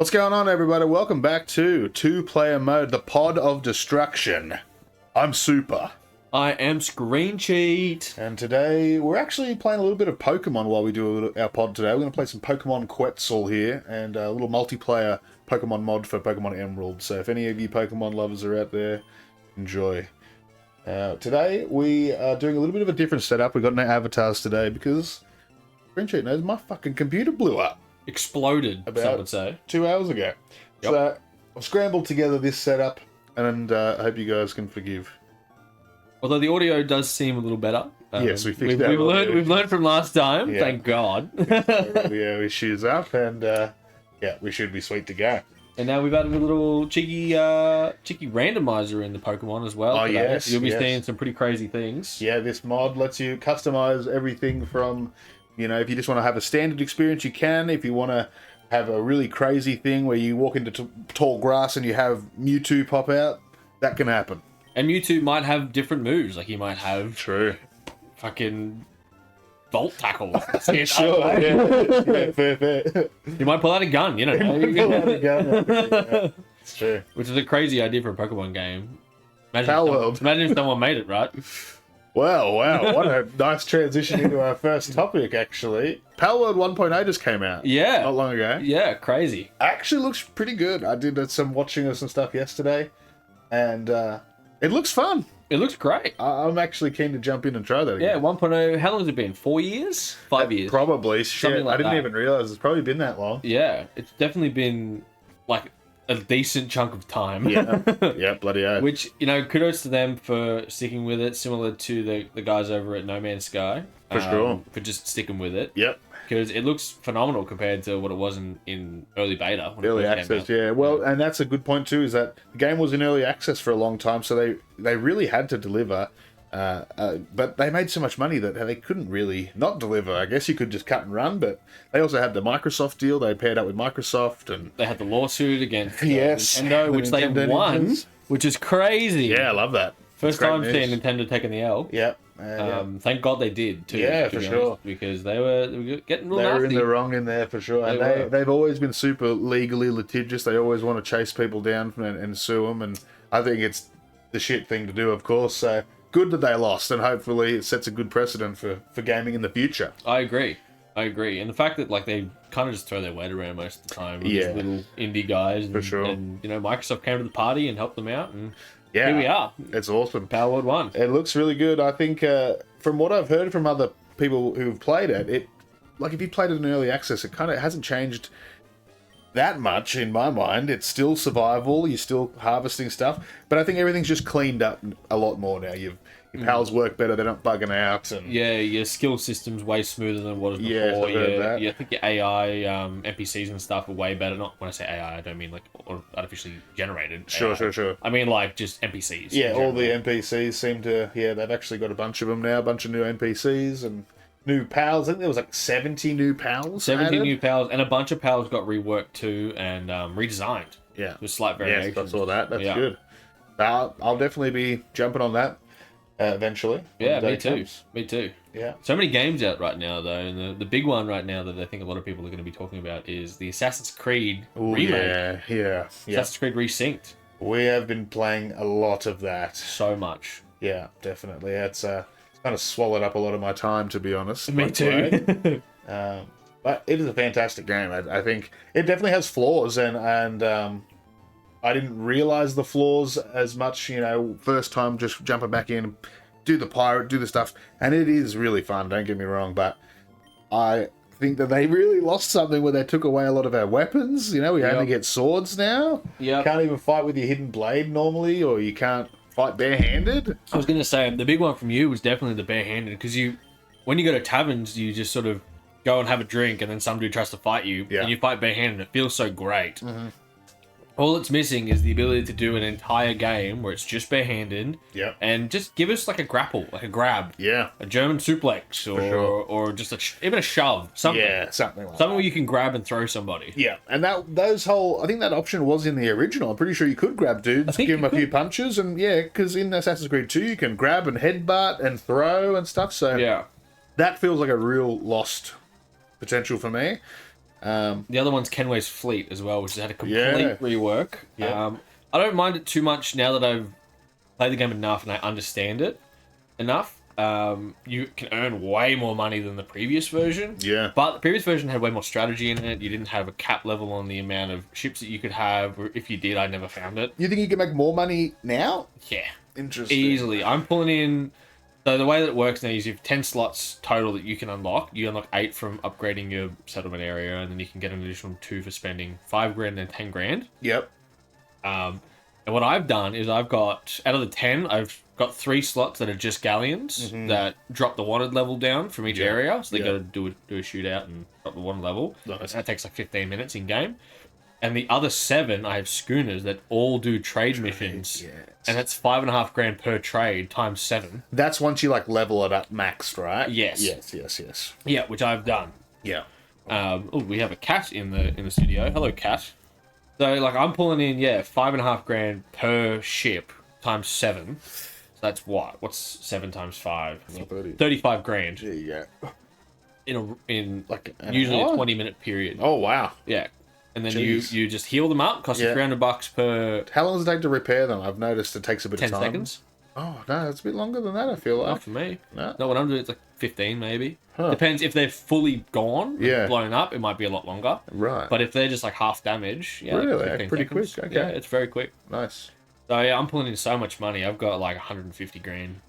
What's going on, everybody? Welcome back to two-player mode, the Pod of Destruction. I'm Super. I am ScreenCheat. And today, we're actually playing a little bit of Pokemon while we do our pod today. We're going to play some Pokemon Quetzal here, and a little multiplayer Pokemon mod for Pokemon Emerald. So if any of you Pokemon lovers are out there, enjoy. Today, we are doing a little bit of a different setup. We've got no avatars today because ScreenCheat knows my fucking computer blew up. Exploded, some would say. 2 hours ago. Yep. So I've scrambled together this setup, and I hope you guys can forgive. Although the audio does seem a little better. Yes, we fixed that. We've learned from last time. Yeah. Thank God. Yeah, we shoes up, and yeah, we should be sweet to go. And now we've added a little cheeky randomizer in the Pokemon as well. Oh yes, you'll be seeing some pretty crazy things. Yeah, this mod lets you customize everything from, you know, if you just want to have a standard experience, you can. If you want to have a really crazy thing where you walk into tall grass and you have Mewtwo pop out, that can happen. And Mewtwo might have different moves. Like, he might have... True. Fucking... Volt tackle. Sure, yeah, fair. You might pull out a gun, you know. Pull out a gun. Yeah. It's true. Which is a crazy idea for a Pokemon game. Imagine if someone made it, right? Well, wow, what a nice transition into our first topic, actually. Palworld 1.0 just came out. Yeah. Not long ago. Yeah, crazy. Actually looks pretty good. I did some watching of some stuff yesterday, and it looks fun. It looks great. I'm actually keen to jump in and try that again. Yeah, 1.0, how long has it been? 4 years? 5 years? Probably. Shit, like I didn't even realise it's probably been that long. Yeah, it's definitely been, like, a decent chunk of time. Yeah, yeah, bloody hell. Which, you know, kudos to them for sticking with it, similar to the guys over at No Man's Sky. For sure. For just sticking with it. Yep. Because it looks phenomenal compared to what it was in early beta. Early access, yeah. Well, and that's a good point too, is that the game was in early access for a long time, so they really had to deliver. But they made so much money that they couldn't really not deliver. I guess you could just cut and run, but they also had the Microsoft deal. They paired up with Microsoft, and they had the lawsuit against Nintendo, which they won, which is crazy. Yeah, I love that. First time seeing Nintendo taking the L. Yep. Thank God they did too. Yeah, for sure. Because they were getting real nasty. They were in the wrong in there for sure. And they've always been super legally litigious. They always want to chase people down and sue them. And I think it's the shit thing to do, of course. So good that they lost, and hopefully it sets a good precedent for gaming in the future. I agree. And the fact that, like, they kind of just throw their weight around most of the time. These little indie guys. For sure. And, you know, Microsoft came to the party and helped them out. And yeah, here we are. It's awesome. Palworld 1. It looks really good. I think from what I've heard from other people who've played it, like if you played it in early access, it kind of hasn't changed that much in my mind. It's still survival. You're still harvesting stuff, but I think everything's just cleaned up a lot more now. Your pals work better. They're not bugging out, and yeah, your skill system's way smoother than what it was before. I've heard that. I think your AI NPCs and stuff are way better. Not when I say AI, I don't mean like artificially generated. Sure. I mean like just NPCs. Yeah, all the NPCs seem to. Yeah, they've actually got a bunch of them now. A bunch of new NPCs and new pals. I think there was like 70 new pals. 70 new pals, and a bunch of pals got reworked too and redesigned. Yeah, with slight variations. Yes, I saw that. That's good. I'll definitely be jumping on that. Eventually. Yeah, me too. Yeah. So many games out right now, though, and the big one right now that I think a lot of people are going to be talking about is the Assassin's Creed remake. Yeah. Assassin's Creed ReSynced. We have been playing a lot of that. So much. Yeah, definitely. It's kind of swallowed up a lot of my time, to be honest. Me too. But it is a fantastic game. I think it definitely has flaws, and I didn't realize the flaws as much, you know, first time just jumping back in, do the pirate, do the stuff, and it is really fun, don't get me wrong, but I think that they really lost something where they took away a lot of our weapons. You know, we only get swords now. Yeah. You can't even fight with your hidden blade normally, or you can't fight barehanded. I was going to say, the big one from you was definitely the barehanded, because when you go to taverns, you just sort of go and have a drink, and then some dude tries to fight you, and you fight barehanded, and it feels so great. Mm-hmm. All it's missing is the ability to do an entire game where it's just barehanded. Yep. And just give us like a grapple, like a grab. Yeah. A German suplex or just even a shove. Something. Yeah, something like something where you can grab and throw somebody. Yeah. And I think that option was in the original. I'm pretty sure you could grab dudes, give them a few punches, and because in Assassin's Creed 2 you can grab and headbutt and throw and stuff. So yeah, that feels like a real lost potential for me. The other one's Kenway's Fleet as well, which has had a complete rework. Yeah. I don't mind it too much now that I've played the game enough and I understand it enough. You can earn way more money than the previous version. Yeah. But the previous version had way more strategy in it. You didn't have a cap level on the amount of ships that you could have. Or if you did, I never found it. You think you can make more money now? Yeah. Interesting. Easily. I'm pulling in... So the way that it works now is you have 10 slots total that you can unlock. You unlock 8 from upgrading your settlement area, and then you can get an additional 2 for spending 5 grand and 10 grand. Yep. And what I've done is I've got, out of the 10, I've got 3 slots that are just galleons that drop the wanted level down from each area. So they got to do a shootout and drop the wanted level. Nice. That takes like 15 minutes in game. And the other 7, I have schooners that all do trade missions. Yes. And it's 5.5 grand per trade times 7. That's once you like level it up maxed, right? Yes. Yes. Yeah, which I've done. Yeah. We have a cat in the studio. Hello, cat. So like I'm pulling in 5.5 grand per ship times 7. So that's what? What's 7 times 5? 35 grand. There you go. In Like usually hour? a 20-minute period. Oh wow. Yeah. And then Jeez. you just heal them up, cost you $300 per How long does it take to repair them? I've noticed it takes a bit 10 of time. seconds. Oh no, it's a bit longer than that. I feel like. Not for me. No. Not what I'm doing. It's like 15 maybe. Huh. Depends if they're fully gone, Yeah. blown up. It might be a lot longer. Right. But if they're just like half damage, Really? 15 Pretty seconds. quick, okay. Yeah, it's very quick. Nice. So yeah, I'm pulling in so much money. I've got like 150 grand.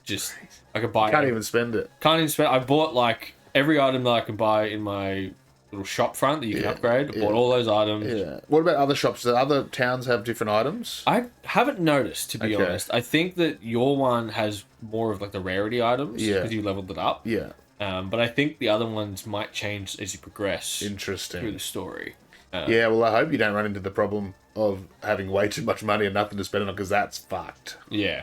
Just I could buy. Can't even spend it. Can't even spend. I bought like every item that I can buy in my little shop front that you can upgrade. I bought all those items. Yeah. What about other shops? Do other towns have different items? I haven't noticed, to be honest. I think that your one has more of like the rarity items because you leveled it up. Yeah. But I think the other ones might change as you progress Interesting. through the story. Yeah, well, I hope you don't run into the problem of having way too much money and nothing to spend on it, because that's fucked. Yeah.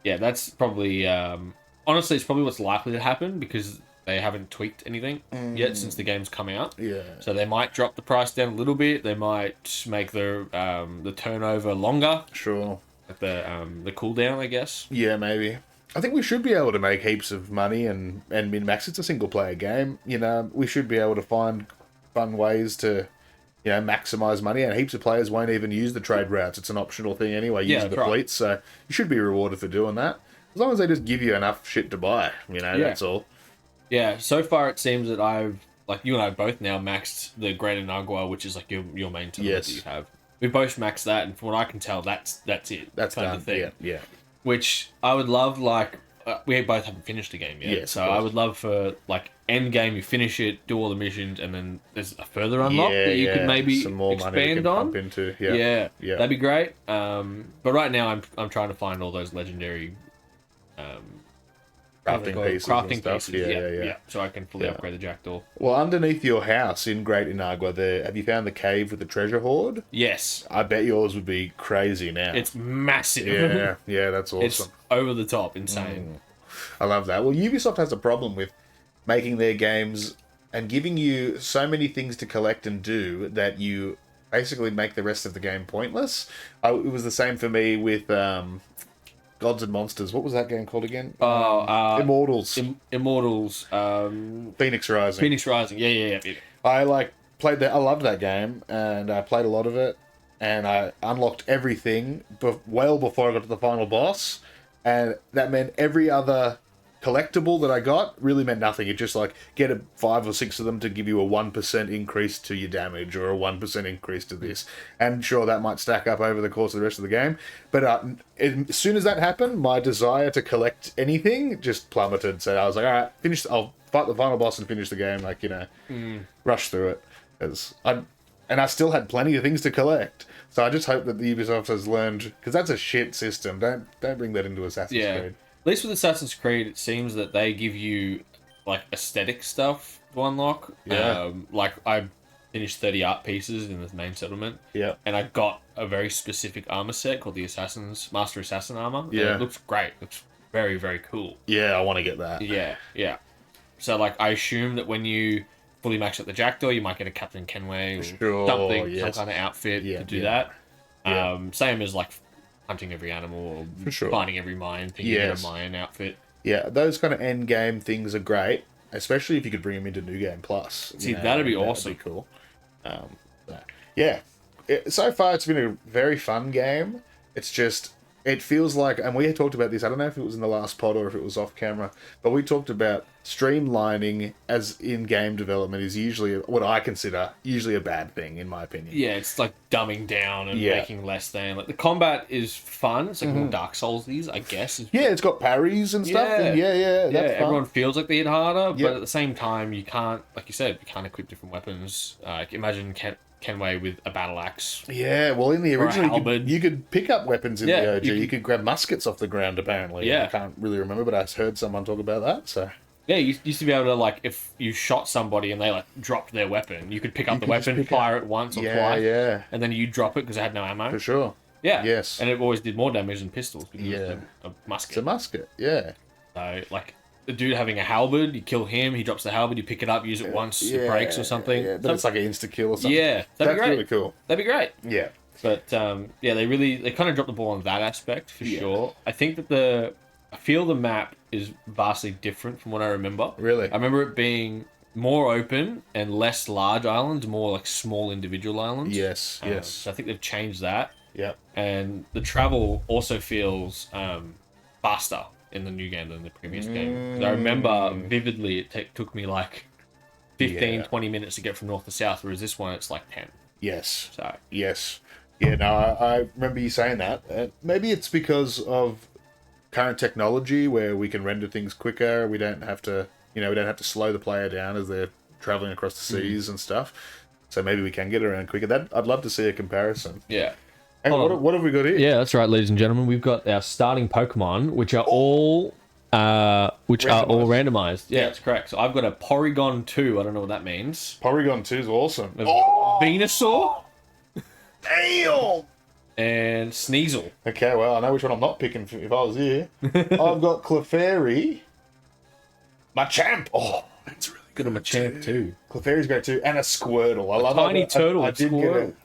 Yeah, that's probably... honestly, it's probably what's likely to happen, because they haven't tweaked anything yet since the game's come out. Yeah. So they might drop the price down a little bit. They might make the turnover longer. Sure. Like the cooldown, I guess. Yeah, maybe. I think we should be able to make heaps of money and min-max. It's a single-player game. You know, we should be able to find fun ways to... maximize money, and heaps of players won't even use the trade routes. It's an optional thing anyway, using the fleets, so you should be rewarded for doing that. As long as they just give you enough shit to buy, that's all. Yeah, so far it seems that I've, like you and I both now maxed the Great Inagua, which is like your main tournament that you have. We both maxed that, and from what I can tell, that's it. That's kind done. of thing. Yeah. Which I would love, like, we both haven't finished the game yet. Yes, so I would love for, like, end game, you finish it, do all the missions, and then there's a further unlock that you could maybe some more money we expand can on. pump into. Yeah, Yeah. that'd be great. But right now I'm trying to find all those legendary crafting pieces. Crafting and stuff. pieces. Yeah. So I can fully upgrade the Jackdaw. Well, underneath your house in Great Inagua, have you found the cave with the treasure hoard? Yes. I bet yours would be crazy now. It's massive. Yeah, that's awesome. It's over the top, insane. I love that. Well, Ubisoft has a problem with making their games and giving you so many things to collect and do that you basically make the rest of the game pointless. It was the same for me with Gods and Monsters. What was that game called again? Immortals. Immortals. Phoenix Rising. Phoenix Rising. Yeah. I played that. I loved that game, and I played a lot of it, and I unlocked everything well before I got to the final boss, and that meant every other collectible that I got really meant nothing. It just like get 5 or 6 of them to give you a 1% increase to your damage or a 1% increase to this, and sure, that might stack up over the course of the rest of the game, but as soon as that happened, my desire to collect anything just plummeted. So I was like, all right, I'll fight the final boss and finish the game, rush through it, and I still had plenty of things to collect. So I just hope that the Ubisoft has learned, because that's a shit system. Don't bring that into Assassin's Creed. At least with Assassin's Creed, it seems that they give you, like, aesthetic stuff to unlock. Yeah. Like, I finished 30 art pieces in the main settlement. Yeah. And I got a very specific armor set called the Master Assassin armor. Yeah. And it looks great. It looks very, very cool. Yeah, I want to get that. Yeah. So, like, I assume that when you fully max out the Jackdaw, you might get a Captain Kenway or something, some kind of outfit to do that. Yeah. Same as, like, hunting every animal or finding every mine thing, you get a Mayan outfit. Yeah, those kind of end game things are great. especially if you could bring them into New Game Plus. See, that'd be awesome. That'd be cool. Yeah. So far, it's been a very fun game. It's just, it feels like, and we had talked about this, I don't know if it was in the last pod or if it was off camera, but we talked about streamlining as in-game development is usually, what I consider, usually a bad thing, in my opinion. Yeah, it's like dumbing down and making less than. Like, the combat is fun. It's like more Dark Souls-these, I guess. Yeah, it's got parries and stuff. And that's fun. Everyone feels like they hit harder, but at the same time, you can't, like you said, you can't equip different weapons. Imagine Kenway with a battle axe. Yeah, well, in the original, you could pick up weapons in the OG. You could grab muskets off the ground, apparently. Yeah. I can't really remember, but I heard someone talk about that, so... Yeah, you used to be able to, like, if you shot somebody and they, like, dropped their weapon, you could pick up the weapon, fire it once or twice, and then you drop it because it had no ammo. For sure. Yeah. Yes. And it always did more damage than pistols because it's a musket. It's a musket, yeah. So, like, the dude having a halberd, you kill him, he drops the halberd, you pick it up, use it once, it breaks or something. Yeah, but it's like an insta-kill or something. Yeah, that's really cool. That'd be great. Yeah. But, they kind of dropped the ball on that aspect, for sure. I think that I feel the map is vastly different from what I remember. Really? I remember it being more open and less large islands, more like small individual islands. Yes. So I think they've changed that. Yeah. And the travel also feels faster in the new game than the previous game. 'Cause I remember vividly it took me like 15-20 minutes to get from north to south, whereas this one it's like 10. Yes. So yes. Yeah, no, I remember you saying that. Maybe it's because of current technology where we can render things quicker. We don't have to, we don't have to slow the player down as they're traveling across the seas and stuff. So maybe we can get around quicker. I'd love to see a comparison. Yeah. Hey, what have we got here? Yeah, that's right, ladies and gentlemen. We've got our starting Pokemon, which are all randomized. Yeah, that's correct. So I've got a Porygon 2. I don't know what that means. Porygon 2 is awesome. Venusaur. Damn! And Sneasel. Okay, well, I know which one I'm not picking if I was here. I've got Clefairy. Machamp. Oh, that's really good. Good on Machamp too. Clefairy's great too. And a Squirtle. I love tiny turtle. I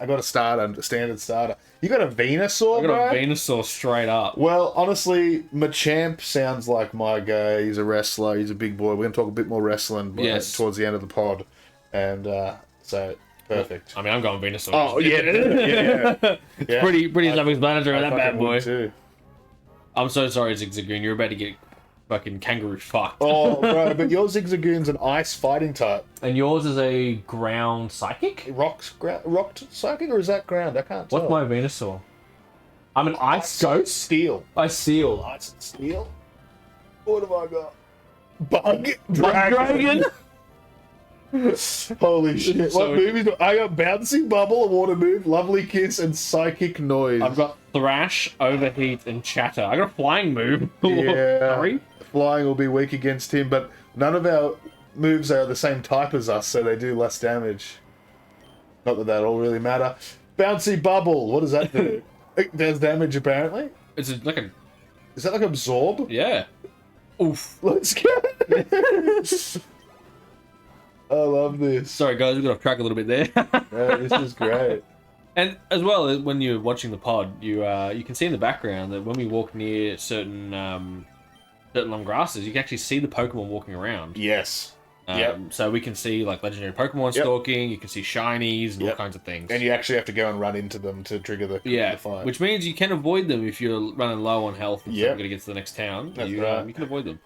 got a starter, a standard starter. You got a Venusaur, I got a Venusaur straight up. Well, honestly, Machamp sounds like my guy. He's a wrestler. He's a big boy. We're going to talk a bit more wrestling towards the end of the pod. And so... Perfect. I mean, I'm going Venusaur. Oh, yeah. It's pretty self-explanatory on that bad boy. Too. I'm so sorry, Zigzagoon. You're about to get fucking kangaroo fucked. Oh, bro, but your Zigzagoon's an ice fighting type. And yours is a ground psychic? Rocked psychic, or is that ground? I can't tell. What's my Venusaur? I'm an ice ghost? Steel. Ice seal. Ice and steel? What have I got? Bug dragon? Holy shit. What movies do I got? Bouncy Bubble, a water move, Lovely Kiss, and Psychic Noise. I've got Thrash, Overheat, and Chatter. I got a flying move. Yeah. Sorry? Flying will be weak against him, but none of our moves are the same type as us, so they do less damage. Not that that'll really matter. Bouncy Bubble, what does that do? It does damage, apparently. It's like a... Is that like Absorb? Yeah. Oof. Let's go. I love this. Sorry, guys, we got off track a little bit there. Yeah, this is great. And as well, when you're watching the pod, you can see in the background that when we walk near certain long grasses, you can actually see the Pokemon walking around. Yes. So we can see like legendary Pokemon stalking. You can see shinies and all kinds of things. And you actually have to go and run into them to trigger the fight. Which means you can avoid them if you're running low on health and going to get to the next town. That's you right. You can avoid them.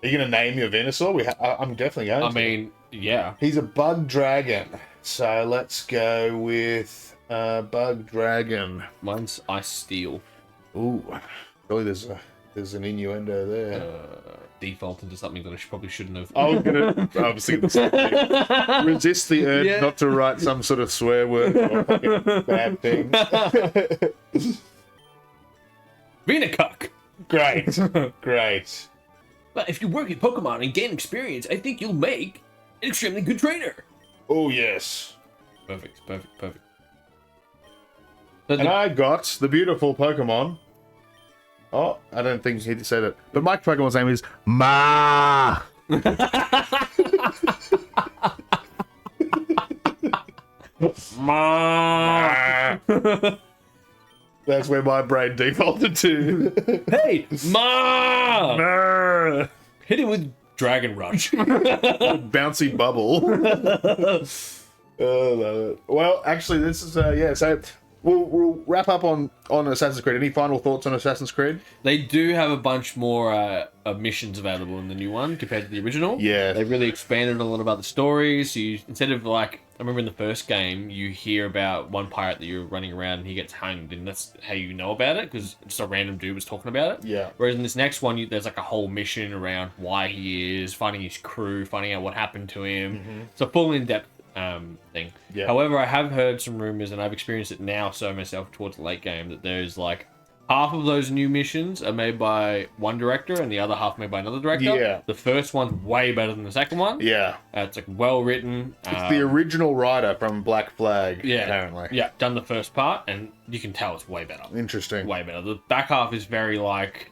Are you going to name your Venusaur? I'm definitely going to. I mean, yeah. He's a Bug Dragon. So let's go with Bug Dragon. Mine's Ice Steel. Ooh. Surely there's an innuendo there. Default into something that I probably shouldn't have. I was thinking the same thing. Resist the urge not to write some sort of swear word or fucking bad thing. Venucuck. Great. But if you work at Pokemon and gain experience, I think you'll make an extremely good trainer. Oh, yes. Perfect. And I got the beautiful Pokemon. Oh, I don't think he said it. But my Pokemon's name is Ma. Ma. That's where my brain defaulted to. Hey, Ma! Ma. Hit it with Dragon Rush. Bouncy bubble. Oh, love it. Well, actually, this is yeah. So we'll wrap up on Assassin's Creed. Any final thoughts on Assassin's Creed? They do have a bunch more missions available in the new one compared to the original. Yeah, they've really expanded a lot about the stories. So you, instead of like, I remember in the first game, you hear about one pirate that you're running around and he gets hanged, and that's how you know about it because just a random dude was talking about it. Yeah. Whereas in this next one, there's like a whole mission around why he is, finding his crew, finding out what happened to him. Mm-hmm. It's a full in-depth thing. Yeah. However, I have heard some rumors, and I've experienced it now so myself towards the late game, that there's like half of those new missions are made by one director and the other half made by another director. Yeah. The first one's way better than the second one. Yeah. It's like well written. It's the original writer from Black Flag, yeah, apparently. Yeah, done the first part, and you can tell it's way better. Interesting. Way better. The back half is very like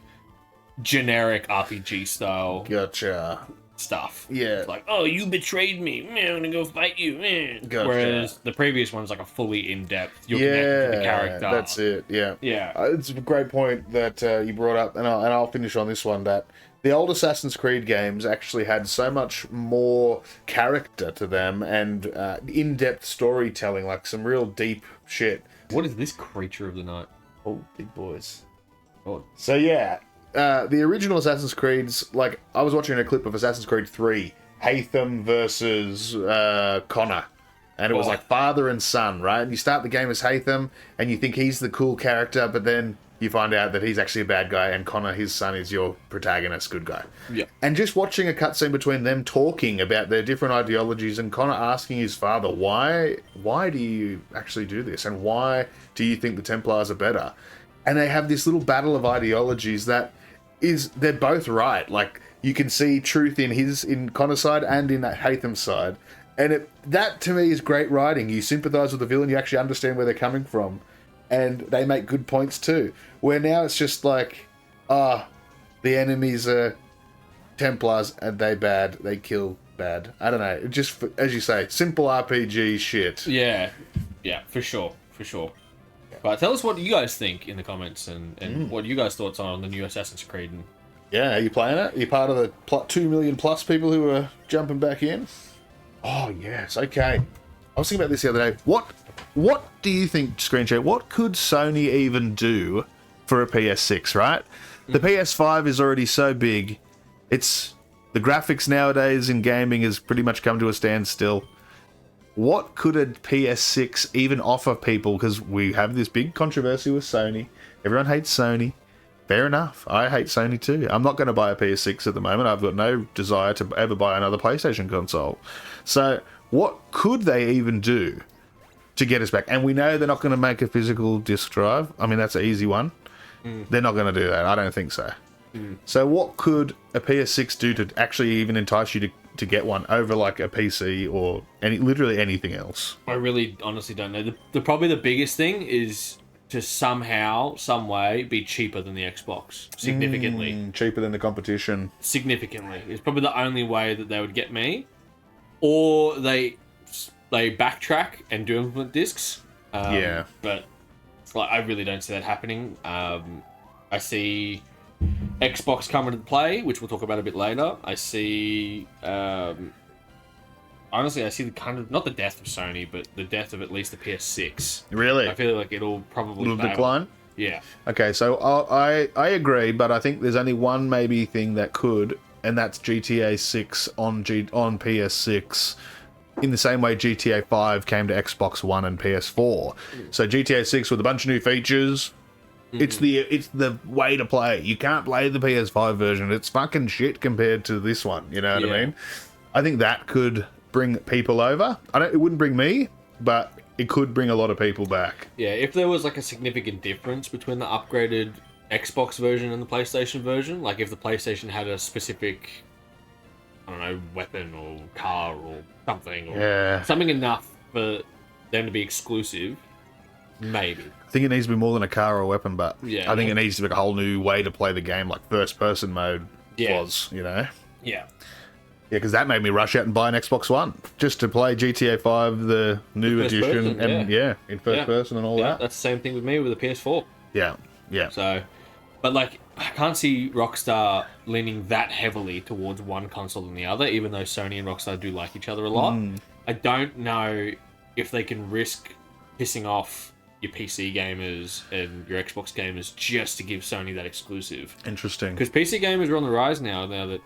generic RPG style. Gotcha. Stuff. Yeah. It's like, oh, you betrayed me. Man, I'm gonna go fight you. Man. Gotcha. Whereas the previous one's like a fully in-depth. You're connected to the character. That's it. Yeah. Yeah. It's a great point that you brought up, and I'll finish on this one, that the old Assassin's Creed games actually had so much more character to them and in-depth storytelling, like some real deep shit. What is this creature of the night? Oh, big boys. Oh. So yeah. The original Assassin's Creed's, like, I was watching a clip of Assassin's Creed 3, Haytham versus Connor, and it was like father and son, right? And you start the game as Haytham, and you think he's the cool character, but then you find out that he's actually a bad guy, and Connor, his son, is your protagonist, good guy. Yeah. And just watching a cutscene between them talking about their different ideologies, and Connor asking his father, why do you actually do this, and why do you think the Templars are better? And they have this little battle of ideologies that they're both right. Like, you can see truth in Connor's side and in Haytham's side. And that to me is great writing. You sympathise with the villain, you actually understand where they're coming from. And they make good points too. Where now it's just like, the enemies are Templars and they bad, they kill bad. I don't know. Just, as you say, simple RPG shit. Yeah. Yeah, for sure. For sure. But tell us what you guys think in the comments and what you guys' thoughts are on the new Assassin's Creed. And... yeah, are you playing it? Are you part of the 2 million plus people who are jumping back in? Oh, yes. Okay. I was thinking about this the other day. What do you think, ScreenCheat, what could Sony even do for a PS6, right? The PS5 is already so big. The graphics nowadays in gaming has pretty much come to a standstill. What could a PS6 even offer people? Because we have this big controversy with Sony. Everyone hates Sony. Fair enough. I hate Sony too. I'm not going to buy a PS6 at the moment. I've got no desire to ever buy another PlayStation console. So what could they even do to get us back? And we know they're not going to make a physical disc drive. I mean, that's an easy one. They're not going to do that. I don't think so. So what could a PS6 do to actually even entice you to get one over like a PC or literally anything else? I really honestly don't know. Probably the biggest thing is to somehow, some way, be cheaper than the Xbox. Significantly. Cheaper than the competition. Significantly. It's probably the only way that they would get me. Or they backtrack and do implement discs. Yeah. But like, I really don't see that happening. I see Xbox coming into play, which we'll talk about a bit later. I see, honestly, I see the kind of, not the death of Sony, but the death of at least the PS6. Really? I feel like it'll probably decline? Yeah. Okay, so I agree, but I think there's only one maybe thing that could, and that's GTA 6 on PS6. In the same way GTA 5 came to Xbox One and PS4. So GTA 6 with a bunch of new features. It's the way to play. You can't play the PS5 version. It's fucking shit compared to this one. You know what I mean? I think that could bring people over. It wouldn't bring me, but it could bring a lot of people back. Yeah, if there was like a significant difference between the upgraded Xbox version and the PlayStation version, like if the PlayStation had a specific, I don't know, weapon or car or something, or something enough for them to be exclusive, maybe. I think it needs to be more than a car or a weapon, but I think it needs to be a whole new way to play the game, like first-person mode was, you know? Yeah. Yeah, because that made me rush out and buy an Xbox One just to play GTA 5, the new edition, person, and in first person and all that. That's the same thing with me with the PS4. Yeah, yeah. So, but like, can't see Rockstar leaning that heavily towards one console than the other, even though Sony and Rockstar do like each other a lot. I don't know if they can risk pissing off your PC gamers and your Xbox gamers just to give Sony that exclusive. Interesting. Because PC gamers are on the rise now that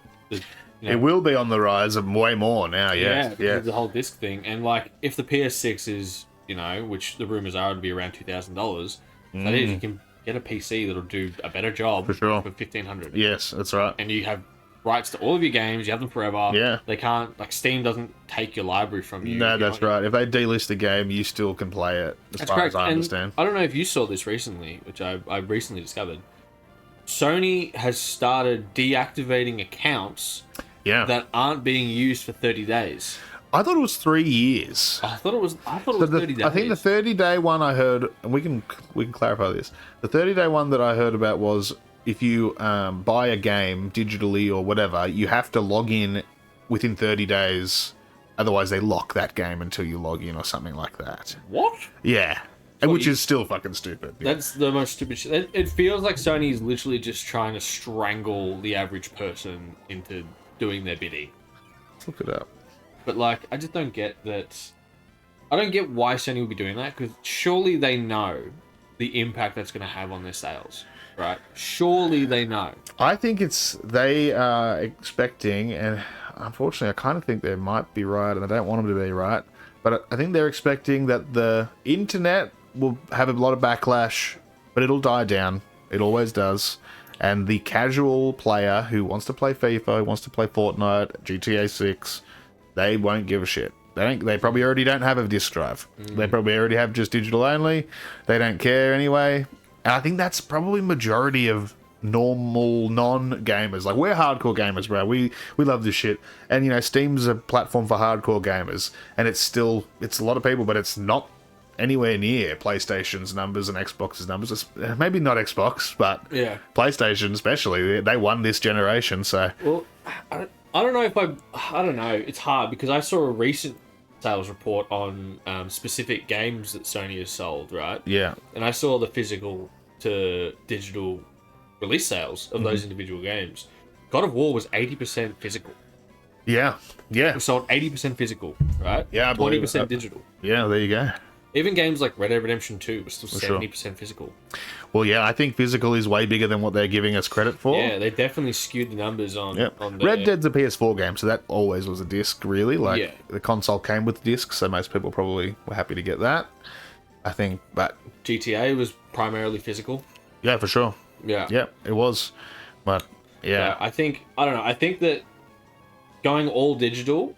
it will be on the rise and way more now. Yeah. The whole disc thing, and like if the PS6 is, which the rumors are to be around $2,000, that is, you can get a PC that'll do a better job for sure for $1,500. Yes, that's right. And you have rights to all of your games. You have them forever. Yeah. They can't, like, Steam doesn't take your library from you. No, that's right. If they delist a game, you still can play it, as far as I understand. I don't know if you saw this recently, which I recently discovered. Sony has started deactivating accounts that aren't being used for 30 days. I thought it was 3 years. I thought it was 30 days. I think the 30-day one I heard, and we can clarify this. The 30-day one that I heard about was if you buy a game digitally or whatever, you have to log in within 30 days. Otherwise, they lock that game until you log in or something like that. What? Yeah. Which is still fucking stupid. That's the most stupid shit. It feels like Sony is literally just trying to strangle the average person into doing their bidding. Let's look it up. But, like, I just don't get that. I don't get why Sony would be doing that, because surely they know the impact that's going to have on their sales, right? Surely they know. I think they are expecting, and unfortunately I kind of think they might be right, and I don't want them to be right, but I think they're expecting that the internet will have a lot of backlash, but it'll die down. It always does. And the casual player who wants to play FIFA, who wants to play Fortnite, GTA 6... they won't give a shit. They probably already don't have a disc drive. They probably already have just digital only. They don't care anyway. And I think that's probably majority of normal non-gamers. Like, we're hardcore gamers, bro. We love this shit. And, Steam's a platform for hardcore gamers. And it's a lot of people, but it's not anywhere near PlayStation's numbers and Xbox's numbers. Maybe not Xbox, but PlayStation especially. They won this generation, so... Well, I don't know if I don't know. It's hard because I saw a recent sales report on specific games that Sony has sold, right? Yeah. And I saw the physical to digital release sales of those individual games. God of War was 80% physical. Yeah. Yeah. It sold 80% physical, right? Yeah, 20% digital. Yeah, there you go. Even games like Red Dead Redemption 2 was still 70% physical. Well, yeah, I think physical is way bigger than what they're giving us credit for. Yeah, they definitely skewed the numbers on. Red Dead's a PS4 game, so that always was a disc, really. The console came with discs, so most people probably were happy to get that. I think, but GTA was primarily physical. Yeah, for sure. Yeah, it was. But yeah, I don't know. I think that going all digital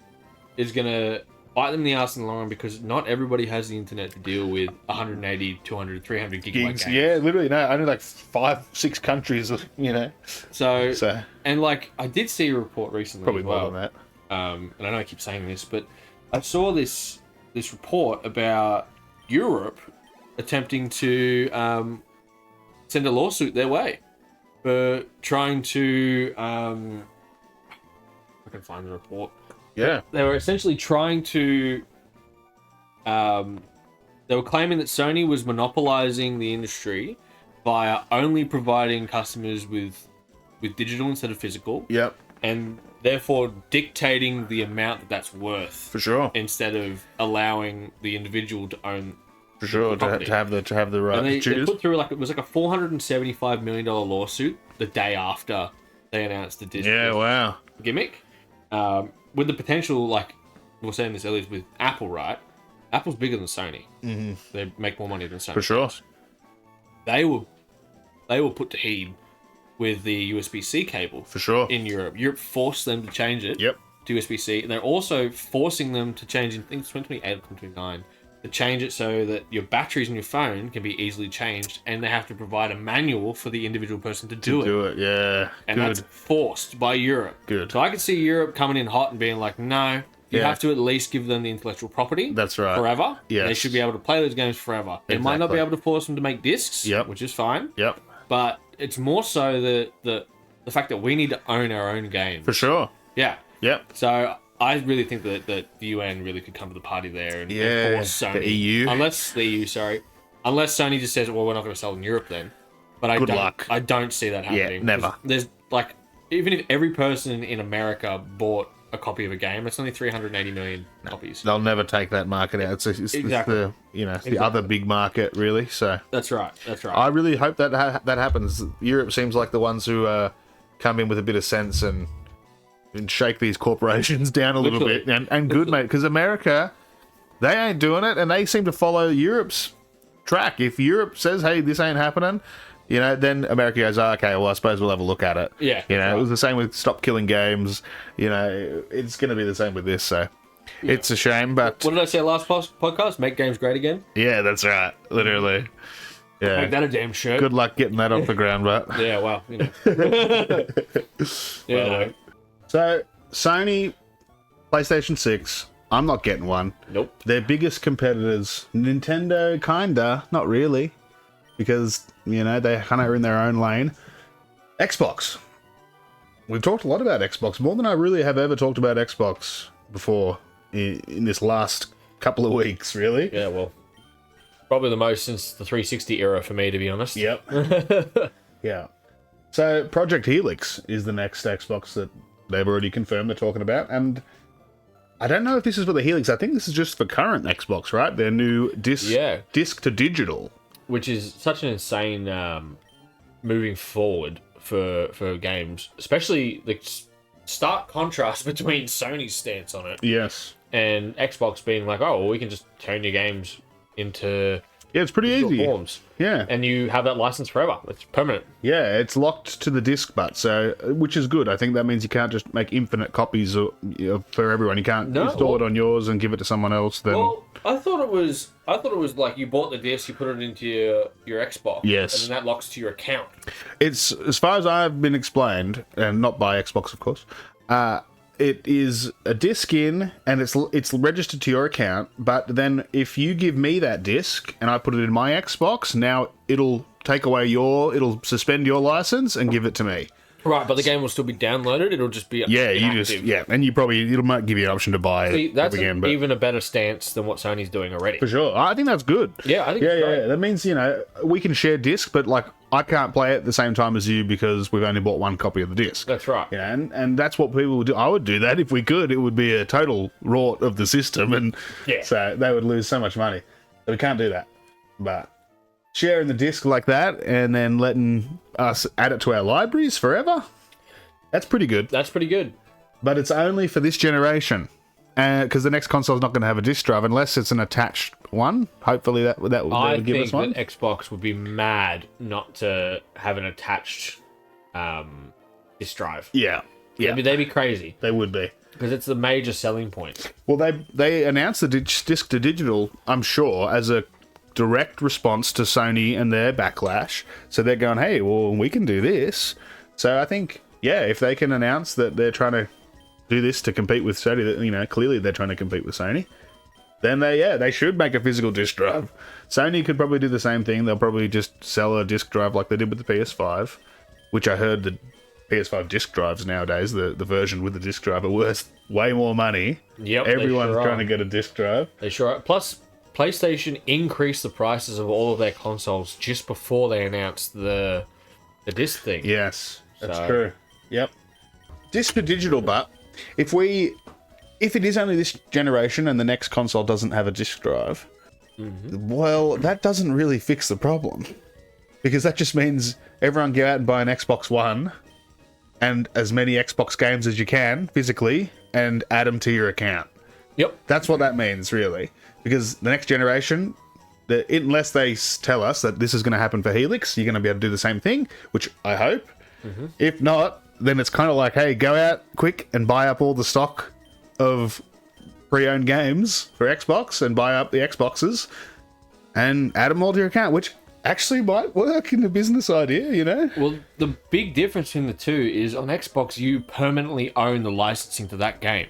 is gonna bite them in the ass in the long run, because not everybody has the internet to deal with 180, 200, 300 gigabyte games. Yeah, literally, no, only like 5-6 countries, So, and like, I did see a report recently. Probably more than that. And I know I keep saying this, but I saw this report about Europe attempting to send a lawsuit their way for trying to. I can find the report. Yeah. They were essentially trying to... they were claiming that Sony was monopolizing the industry via only providing customers with digital instead of physical. Yep. And therefore dictating the amount that's worth. For sure. Instead of allowing the individual to own... For sure, to have the right and to choose. They put through, it was like a $475 million lawsuit the day after they announced the disc gimmick. With the potential, like we were saying this earlier with Apple, right? Apple's bigger than Sony. Mm-hmm. They make more money than Sony. For sure. They were put to heed with the USB-C cable. For sure. In Europe. Europe forced them to change it to USB-C. And they're also forcing them to change, in I think it's 2028 or 2029, to change it so that your batteries in your phone can be easily changed, and they have to provide a manual for the individual person to do it. Yeah. And that's forced by Europe. Good. So I could see Europe coming in hot and being like, no, you have to at least give them the intellectual property. That's right. Forever. Yes. They should be able to play those games forever. They might not be able to force them to make discs, which is fine. Yep. But it's more so the fact that we need to own our own games. For sure. Yeah. Yep. So I really think that the UN really could come to the party there and force Sony. The EU. Unless Sony just says, well, we're not going to sell in Europe then. But Good luck. I don't see that happening. Yeah, never. There's like, even if every person in America bought a copy of a game, it's only 380 million copies. They'll never take that market out. It's Exactly. the other big market, really. So That's right. I really hope that that happens. Europe seems like the ones who come in with a bit of sense and shake these corporations down a little bit. And good, mate, because America, they ain't doing it, and they seem to follow Europe's track. If Europe says, hey, this ain't happening, then America goes, oh, okay, well, I suppose we'll have a look at it. Yeah. It was the same with Stop Killing Games. It's going to be the same with this, so it's a shame, but... What did I say last podcast? Make games great again? Yeah, that's right. Literally. Yeah. Make that a damn shirt. Good luck getting that off the ground, but... Yeah, well, Yeah. So, Sony, PlayStation 6, I'm not getting one. Nope. Their biggest competitors, Nintendo, kinda, not really, because, they kind of are in their own lane. Xbox. We've talked a lot about Xbox, more than I really have ever talked about Xbox before in this last couple of weeks, really. Yeah, well, probably the most since the 360 era for me, to be honest. Yep. Yeah. So, Project Helix is the next Xbox that they've already confirmed they're talking about, and I don't know if this is for the Helix. I think this is just for current Xbox, right? Their new disc to digital. Which is such an insane moving forward for games, especially the stark contrast between Sony's stance on it. Yes. And Xbox being like, oh, well, we can just turn your games into... Yeah, it's pretty easy. Forms. Yeah. And you have that license forever. It's permanent. Yeah, it's locked to the disc butt, which is good. I think that means you can't just make infinite copies for everyone. You can't install it on yours and give it to someone else. Then. Well, I thought it was like you bought the disc, you put it into your Xbox. Yes. And then that locks to your account. It's, as far as I've been explained, and not by Xbox, of course, it is a disc in, and it's registered to your account, but then if you give me that disc and I put it in my Xbox, now it'll take away it'll suspend your license and give it to me. Right, but the game will still be downloaded. It'll just be inactive. And it might give you an option to buy it that's again. But even a better stance than what Sony's doing already. For sure, I think that's good. Yeah, I think it's great. That means we can share discs, but like I can't play it at the same time as you because we've only bought one copy of the disc. That's right. And that's what people would do. I would do that if we could. It would be a total rort of the system, and so they would lose so much money. But we can't do that. But sharing the disc like that and then letting us add it to our libraries forever, that's pretty good. That's pretty good. But it's only for this generation, because the next console is not going to have a disc drive unless it's an attached one. Hopefully that would give us one. I think that Xbox would be mad not to have an attached disc drive. Yeah. They'd be crazy. They would be. Because it's the major selling point. Well, they announced the disc to digital, I'm sure, as a direct response to Sony and their backlash. So they're going, hey, well, we can do this. So I think, if they can announce that they're trying to do this to compete with Sony, clearly they're trying to compete with Sony, then they should make a physical disc drive. Sony could probably do the same thing. They'll probably just sell a disc drive like they did with the PS5, which I heard the PS5 disc drives nowadays, the version with the disc drive, are worth way more money. Yep, everyone's trying to get a disc drive. They sure are. Plus, PlayStation increased the prices of all of their consoles just before they announced the disc thing. Yes, that's true. Yep. Disc to digital, but if it is only this generation and the next console doesn't have a disc drive, well, that doesn't really fix the problem. Because that just means everyone go out and buy an Xbox One and as many Xbox games as you can, physically, and add them to your account. Yep. That's what that means, really. Because the next generation, unless they tell us that this is going to happen for Helix, you're going to be able to do the same thing, which I hope. If not, then it's kind of like, hey, go out quick and buy up all the stock of pre-owned games for Xbox and buy up the Xboxes and add them all to your account, which actually might work in a business idea, Well, the big difference between the two is on Xbox, you permanently own the licensing to that game.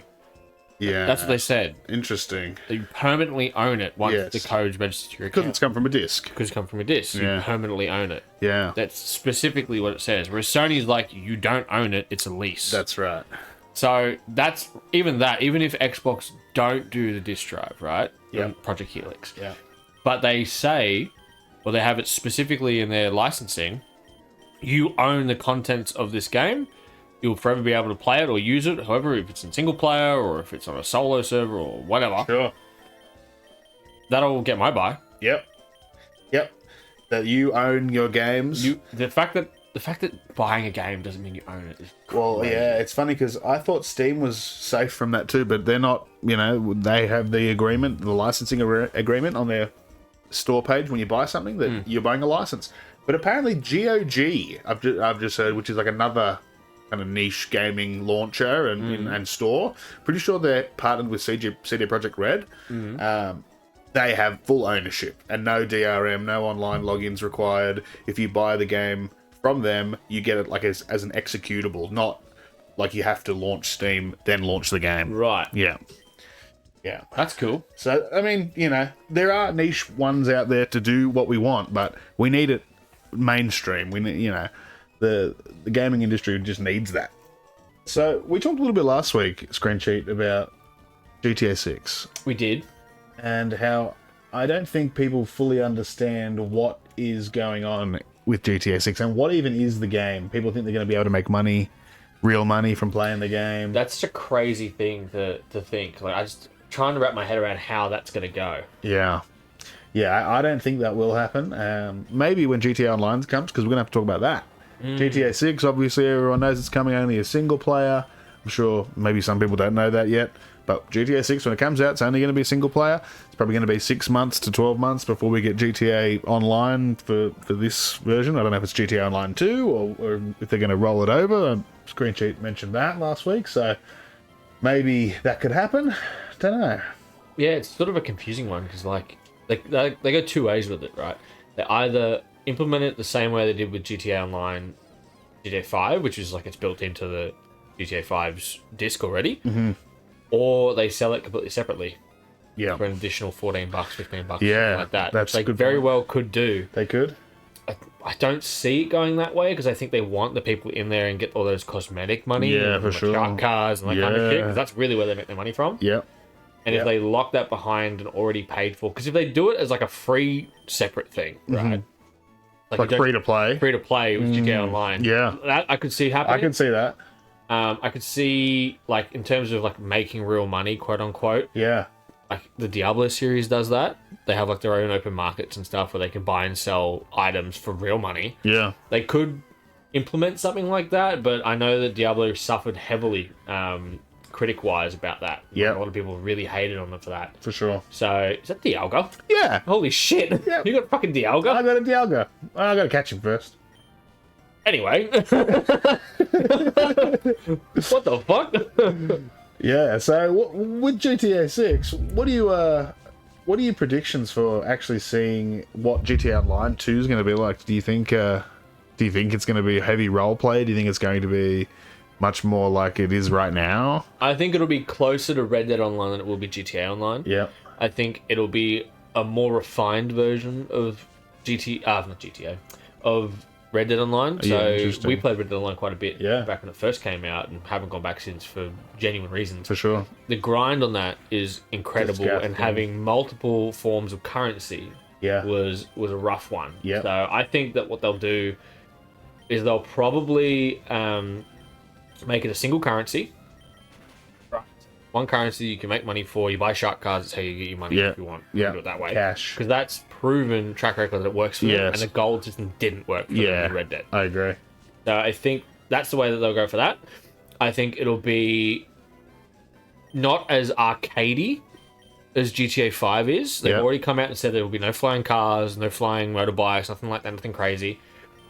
Yeah. That's what they said. Interesting. You permanently own it once the code's registered to your account. Because it's come from a disc. Because it's come from a disc. You permanently own it. Yeah. That's specifically what it says. Whereas Sony's like, you don't own it, it's a lease. That's right. So that's even if Xbox don't do the disc drive, right? Yeah. Project Helix. Yeah. But they say, or they have it specifically in their licensing, you own the contents of this game. You'll forever be able to play it or use it. However, if it's in single player or if it's on a solo server or whatever, Sure. that'll get my buy. Yep. That you own your games. The fact that buying a game doesn't mean you own it is crazy. Well, yeah, it's funny because I thought Steam was safe from that too, but they're not. You know, they have the agreement, the licensing agreement on their store page when you buy something that you're buying a license. But apparently, GOG, I've just heard, which is like another kind of niche gaming launcher and store. Pretty sure they're partnered with CD Projekt Red. They have full ownership and no DRM, no online logins required. If you buy the game from them, you get it like as an executable, not like you have to launch Steam, then launch the game. Right. Yeah. That's cool. So, I mean, you know, there are niche ones out there to do what we want, but we need it mainstream. We need, you know, the gaming industry just needs that. So, we talked a little bit last week, ScreenCheat, about GTA 6. We did. And how I don't think people fully understand what is going on with GTA 6 and what even is the game. People think they're going to be able to make money, real money from playing the game. That's such a crazy thing to think. Like, I just trying to wrap my head around how that's going to go. Yeah, I don't think that will happen. Maybe when GTA Online comes, because we're going to have to talk about that. GTA 6, obviously, everyone knows it's coming only a single player. I'm sure maybe some people don't know that yet. But GTA 6, when it comes out, it's only going to be single player. It's probably going to be 6 months to 12 months before we get GTA Online for this version. I don't know if it's GTA Online 2 or if they're going to roll it over. ScreenCheat mentioned that last week, so maybe that could happen. Don't know. Yeah, it's sort of a confusing one because, like, they go two ways with it, right? They either implement it the same way they did with GTA Online, GTA 5, which is like it's built into the GTA 5's disc already. Or they sell it completely separately. Yeah. For an additional $14, $15, yeah, like that. That's which they good very point. well could do. They could. I don't see it going that way because I think they want the people in there and get all those cosmetic money. Yeah, and for sure. Shark cars and that kind of shit. Because that's really where they make their money from. Yeah. And if they lock that behind an already paid for... Because if they do it as like a free separate thing, right? Like free to play. Free to play with GTA Online. Yeah. That I could see happening. I can see that. I could see, like, in terms of, like, making real money, quote unquote. Yeah. Like, the Diablo series does that. They have, like, their own open markets and stuff where they can buy and sell items for real money. Yeah. They could implement something like that, but I know that Diablo suffered heavily, critic-wise about that. Yeah. A lot of people really hated on them for that. For sure. So, is that Dialga? Yeah. Holy shit. Yep. You got fucking Dialga? I got a Dialga. I got to catch him first. Anyway. What the fuck? Yeah, so with GTA 6, what are your predictions for actually seeing what GTA Online 2 is going to be like? Do you think it's going to be heavy role play? Do you think it's going to be much more like it is right now? I think it'll be closer to Red Dead Online than it will be GTA Online. Yeah. I think it'll be a more refined version of of Red Dead Online. So we played Red Dead Online quite a bit back when it first came out and haven't gone back since for genuine reasons. For sure. The grind on that is incredible, and having multiple forms of currency was a rough one. Yeah. So I think that what they'll do is they'll probably make it a single currency. Right. One currency you can make money for. You buy shark cards, that's how you get your money if you want. You do it that way. Cash. Because that's proven track record that it works for them, and the gold system didn't work for them in Red Dead. I agree. So I think that's the way that they'll go for that. I think it'll be not as arcadey as GTA 5 is. They've already come out and said there will be no flying cars, no flying motorbikes, nothing like that, nothing crazy.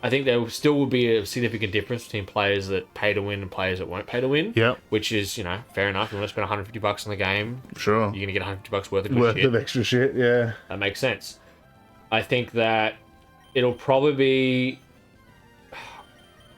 I think there still will be a significant difference between players that pay to win and players that won't pay to win. Yeah. Which is, you know, fair enough. You want to spend $150 on the game. Sure. You're going to get $150 worth of good shit. Of extra shit, yeah. That makes sense. I think that it'll probably be...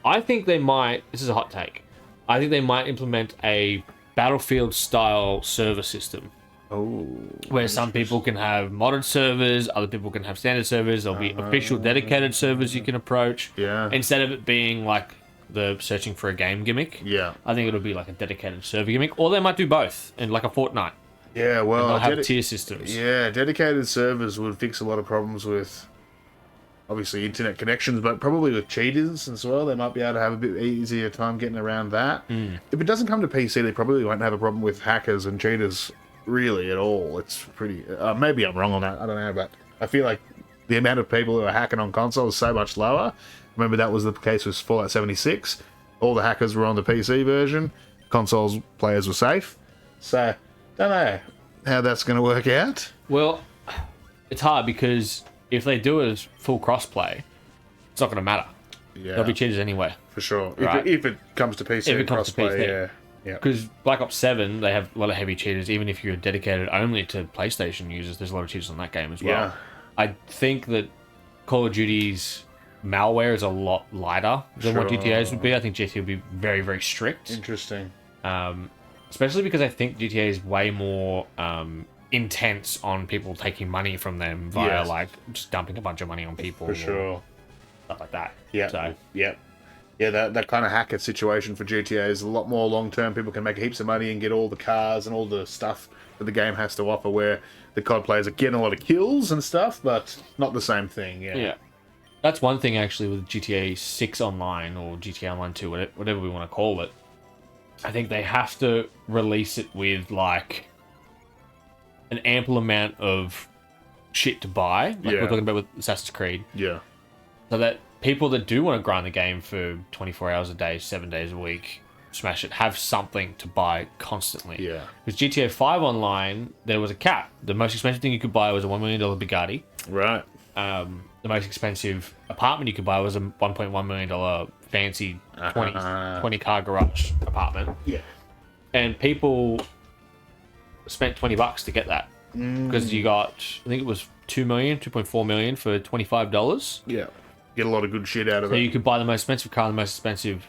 I think they might... This is a hot take. I think they might implement a Battlefield-style server system. Oh. Where some people can have modded servers, other people can have standard servers. There'll be official dedicated servers you can approach. Yeah. Instead of it being like the searching for a game gimmick. Yeah. I think it'll be like a dedicated server gimmick. Or they might do both in like a Fortnite. Yeah, well... They'll have tier systems. Yeah, dedicated servers would fix a lot of problems with obviously internet connections, but probably with cheaters as well. They might be able to have a bit easier time getting around that. If it doesn't come to PC, they probably won't have a problem with hackers and cheaters really at all. It's pretty... maybe I'm wrong on that. I don't know, but I feel like the amount of people who are hacking on console is so much lower. Remember that was the case with Fallout 76. All the hackers were on the PC version. Consoles players were safe. So, don't know how that's going to work out. Well, it's hard because if they do it as full crossplay, it's not going to matter. Yeah. They'll be cheaters anyway. For sure. Right. If it comes to PC, If it comes to PC. yeah. Yeah. Because Black Ops 7, they have a lot of heavy cheaters. Even if you're dedicated only to PlayStation users, there's a lot of cheaters on that game as well. Yeah. I think that Call of Duty's malware is a lot lighter than what GTA's would be. I think GTA would be very, very strict. Interesting. Especially because I think GTA is way more intense on people taking money from them via like just dumping a bunch of money on people. For sure. Stuff like that. Yeah. So, yeah. Yeah, that kind of hacker situation for GTA is a lot more long-term. People can make heaps of money and get all the cars and all the stuff that the game has to offer, where the COD players are getting a lot of kills and stuff, but not the same thing, yeah. That's one thing, actually, with GTA 6 Online, or GTA Online 2, whatever we want to call it. I think they have to release it with, like, an ample amount of shit to buy, like we're talking about with Assassin's Creed. Yeah. So that people that do want to grind the game for 24 hours a day, 7 days a week, smash it, have something to buy constantly. Yeah. Because GTA 5 Online, there was a cap. The most expensive thing you could buy was a $1 million Bugatti. Right. The most expensive apartment you could buy was a $1.1 million fancy 20 car garage apartment. Yeah. And people spent $20 to get that. Because you got, I think it was $2.4 million for $25. Yeah. Get a lot of good shit out of So it. you could buy the most expensive car and the most expensive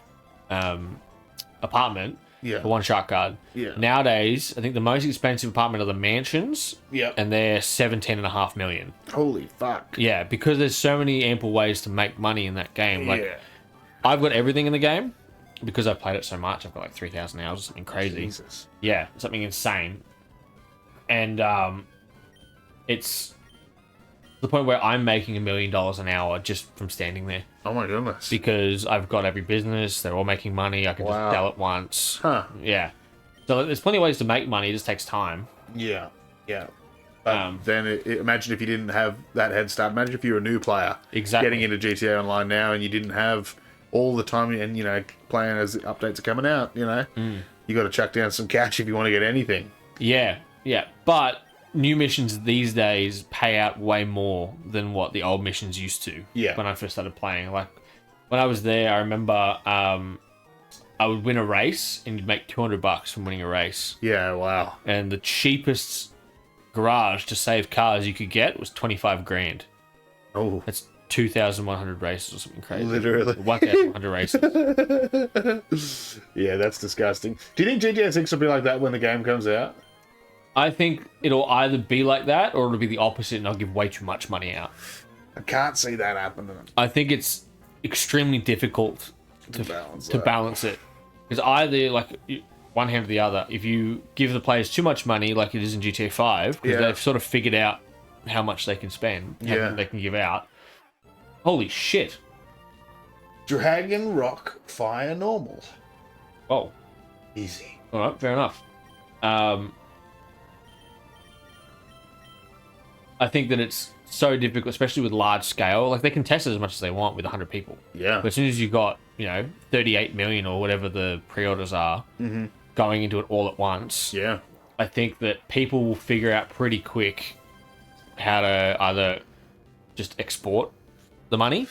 apartment for one shark card. Yeah. Nowadays, I think the most expensive apartment are the mansions. Yeah. And they're $17.5 million. Holy fuck. Yeah, because there's so many ample ways to make money in that game. Like, I've got everything in the game because I've played it so much. I've got like 3,000 hours or something crazy. Jesus. Yeah, something insane. And it's the point where I'm making $1 million an hour just from standing there. Oh my goodness. Because I've got every business, they're all making money, I can just sell it once. Huh. Yeah. So there's plenty of ways to make money, it just takes time. Yeah. Yeah. But then imagine if you didn't have that head start. Imagine if you're a new player getting into GTA Online now and you didn't have all the time and, you know, playing as the updates are coming out, you know. You got to chuck down some cash if you want to get anything. Yeah. Yeah. But new missions these days pay out way more than what the old missions used to. Yeah. When I first started playing, like when I was there, I remember I would win a race and you'd make $200 from winning a race. Yeah, wow. And the cheapest garage to save cars you could get was 25 grand. Oh, that's 2,100 races or something crazy. Literally 1,100 races. Yeah, that's disgusting. Do you think GTA 6 will be like that when the game comes out? I think it'll either be like that or it'll be the opposite and I'll give way too much money out. I can't see that happening. I think it's extremely difficult to balance it. Because either, like, one hand or the other, if you give the players too much money, like it is in GTA 5, because they've sort of figured out how much they can spend, how much they can give out. Holy shit. Dragon Rock Fire Normal. Oh. Easy. Alright, fair enough. I think that it's so difficult, especially with large scale. Like, they can test it as much as they want with 100 people. Yeah. But as soon as you've got, 38 million or whatever the pre-orders are going into it all at once, I think that people will figure out pretty quick how to either just export the money,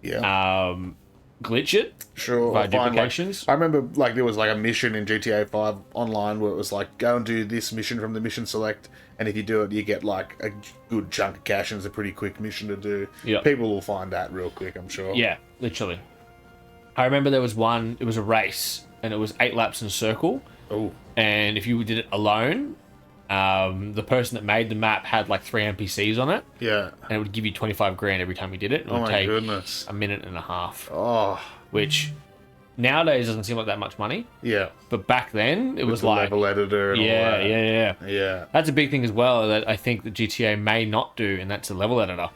glitch it, via duplications. I remember, like, there was like a mission in GTA 5 Online where it was like, go and do this mission from the mission select, and if you do it, you get like a good chunk of cash, and it's a pretty quick mission to do. Yep. People will find that real quick, I'm sure. Yeah, literally. I remember there was one, it was a race, and it was 8 laps in a circle. Oh. And if you did it alone, the person that made the map had like 3 NPCs on it. Yeah. And it would give you 25 grand every time you did it. It would take goodness. a minute and a half. Oh. Which nowadays doesn't seem like that much money. Yeah. But back then, it was the like... level editor and all that. Yeah. That's a big thing as well that I think the GTA may not do, and that's a level editor.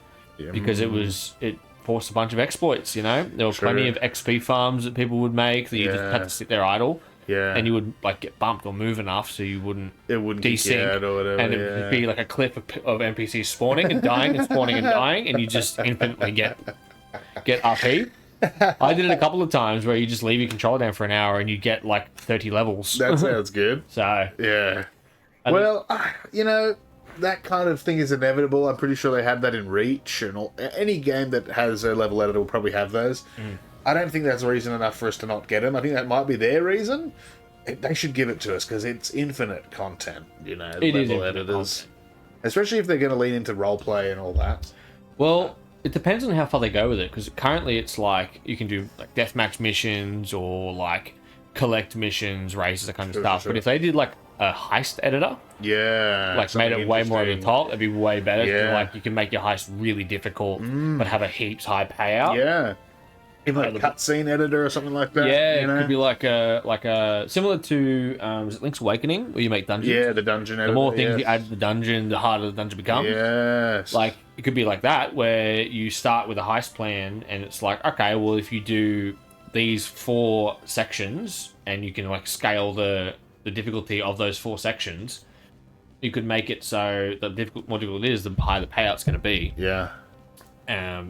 because it forced a bunch of exploits. You know, there were plenty of XP farms that people would make that you just had to sit there idle. Yeah. And you would like get bumped or move enough so you wouldn't desync or whatever, and it would be like a clip of NPCs spawning and dying and spawning and dying, and you just infinitely get RP. I did it a couple of times where you just leave your controller down for an hour and you get like 30 levels. That sounds good. So yeah. Well, you know, that kind of thing is inevitable. I'm pretty sure they have that in Reach, and any game that has a level editor will probably have those. I don't think that's reason enough for us to not get them. I think that might be their reason. They should give it to us because it's infinite content, you know, it level editors. Content. Especially if they're going to lean into roleplay and all that. Well, it depends on how far they go with it, because currently it's like you can do like deathmatch missions or like collect missions, races, that kind of stuff. But if they did like a heist editor, like made it way more over the top, it'd be way better. Yeah. Like you can make your heist really difficult, but have a heaps high payout. Yeah. In like a cutscene editor or something like that. Yeah, it could be like a similar to is it Link's Awakening, where you make dungeons. Yeah, the dungeon editor. The more things you add to the dungeon, the harder the dungeon becomes. Yes. Like it could be like that, where you start with a heist plan, and it's like, okay, well, if you do these 4 sections, and you can like scale the difficulty of those 4 sections, you could make it so the more difficult it is, the higher the payout's going to be. Yeah.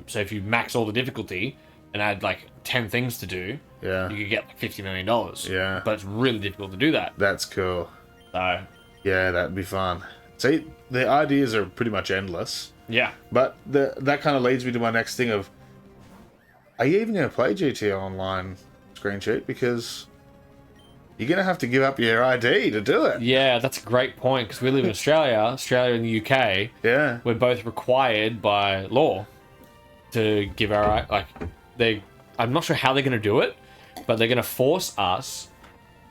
So if you max all the difficulty and add like 10 things to do, you could get like $50 million. Yeah. But it's really difficult to do that. That's cool. So. Yeah, that'd be fun. See, the ideas are pretty much endless. Yeah. But that kind of leads me to my next thing of, are you even going to play GTA Online, ScreenCheat? Because you're going to have to give up your ID to do it. Yeah, that's a great point, because we live in Australia and the UK. Yeah. We're both required by law to give our, like, I'm not sure how they're going to do it, but they're going to force us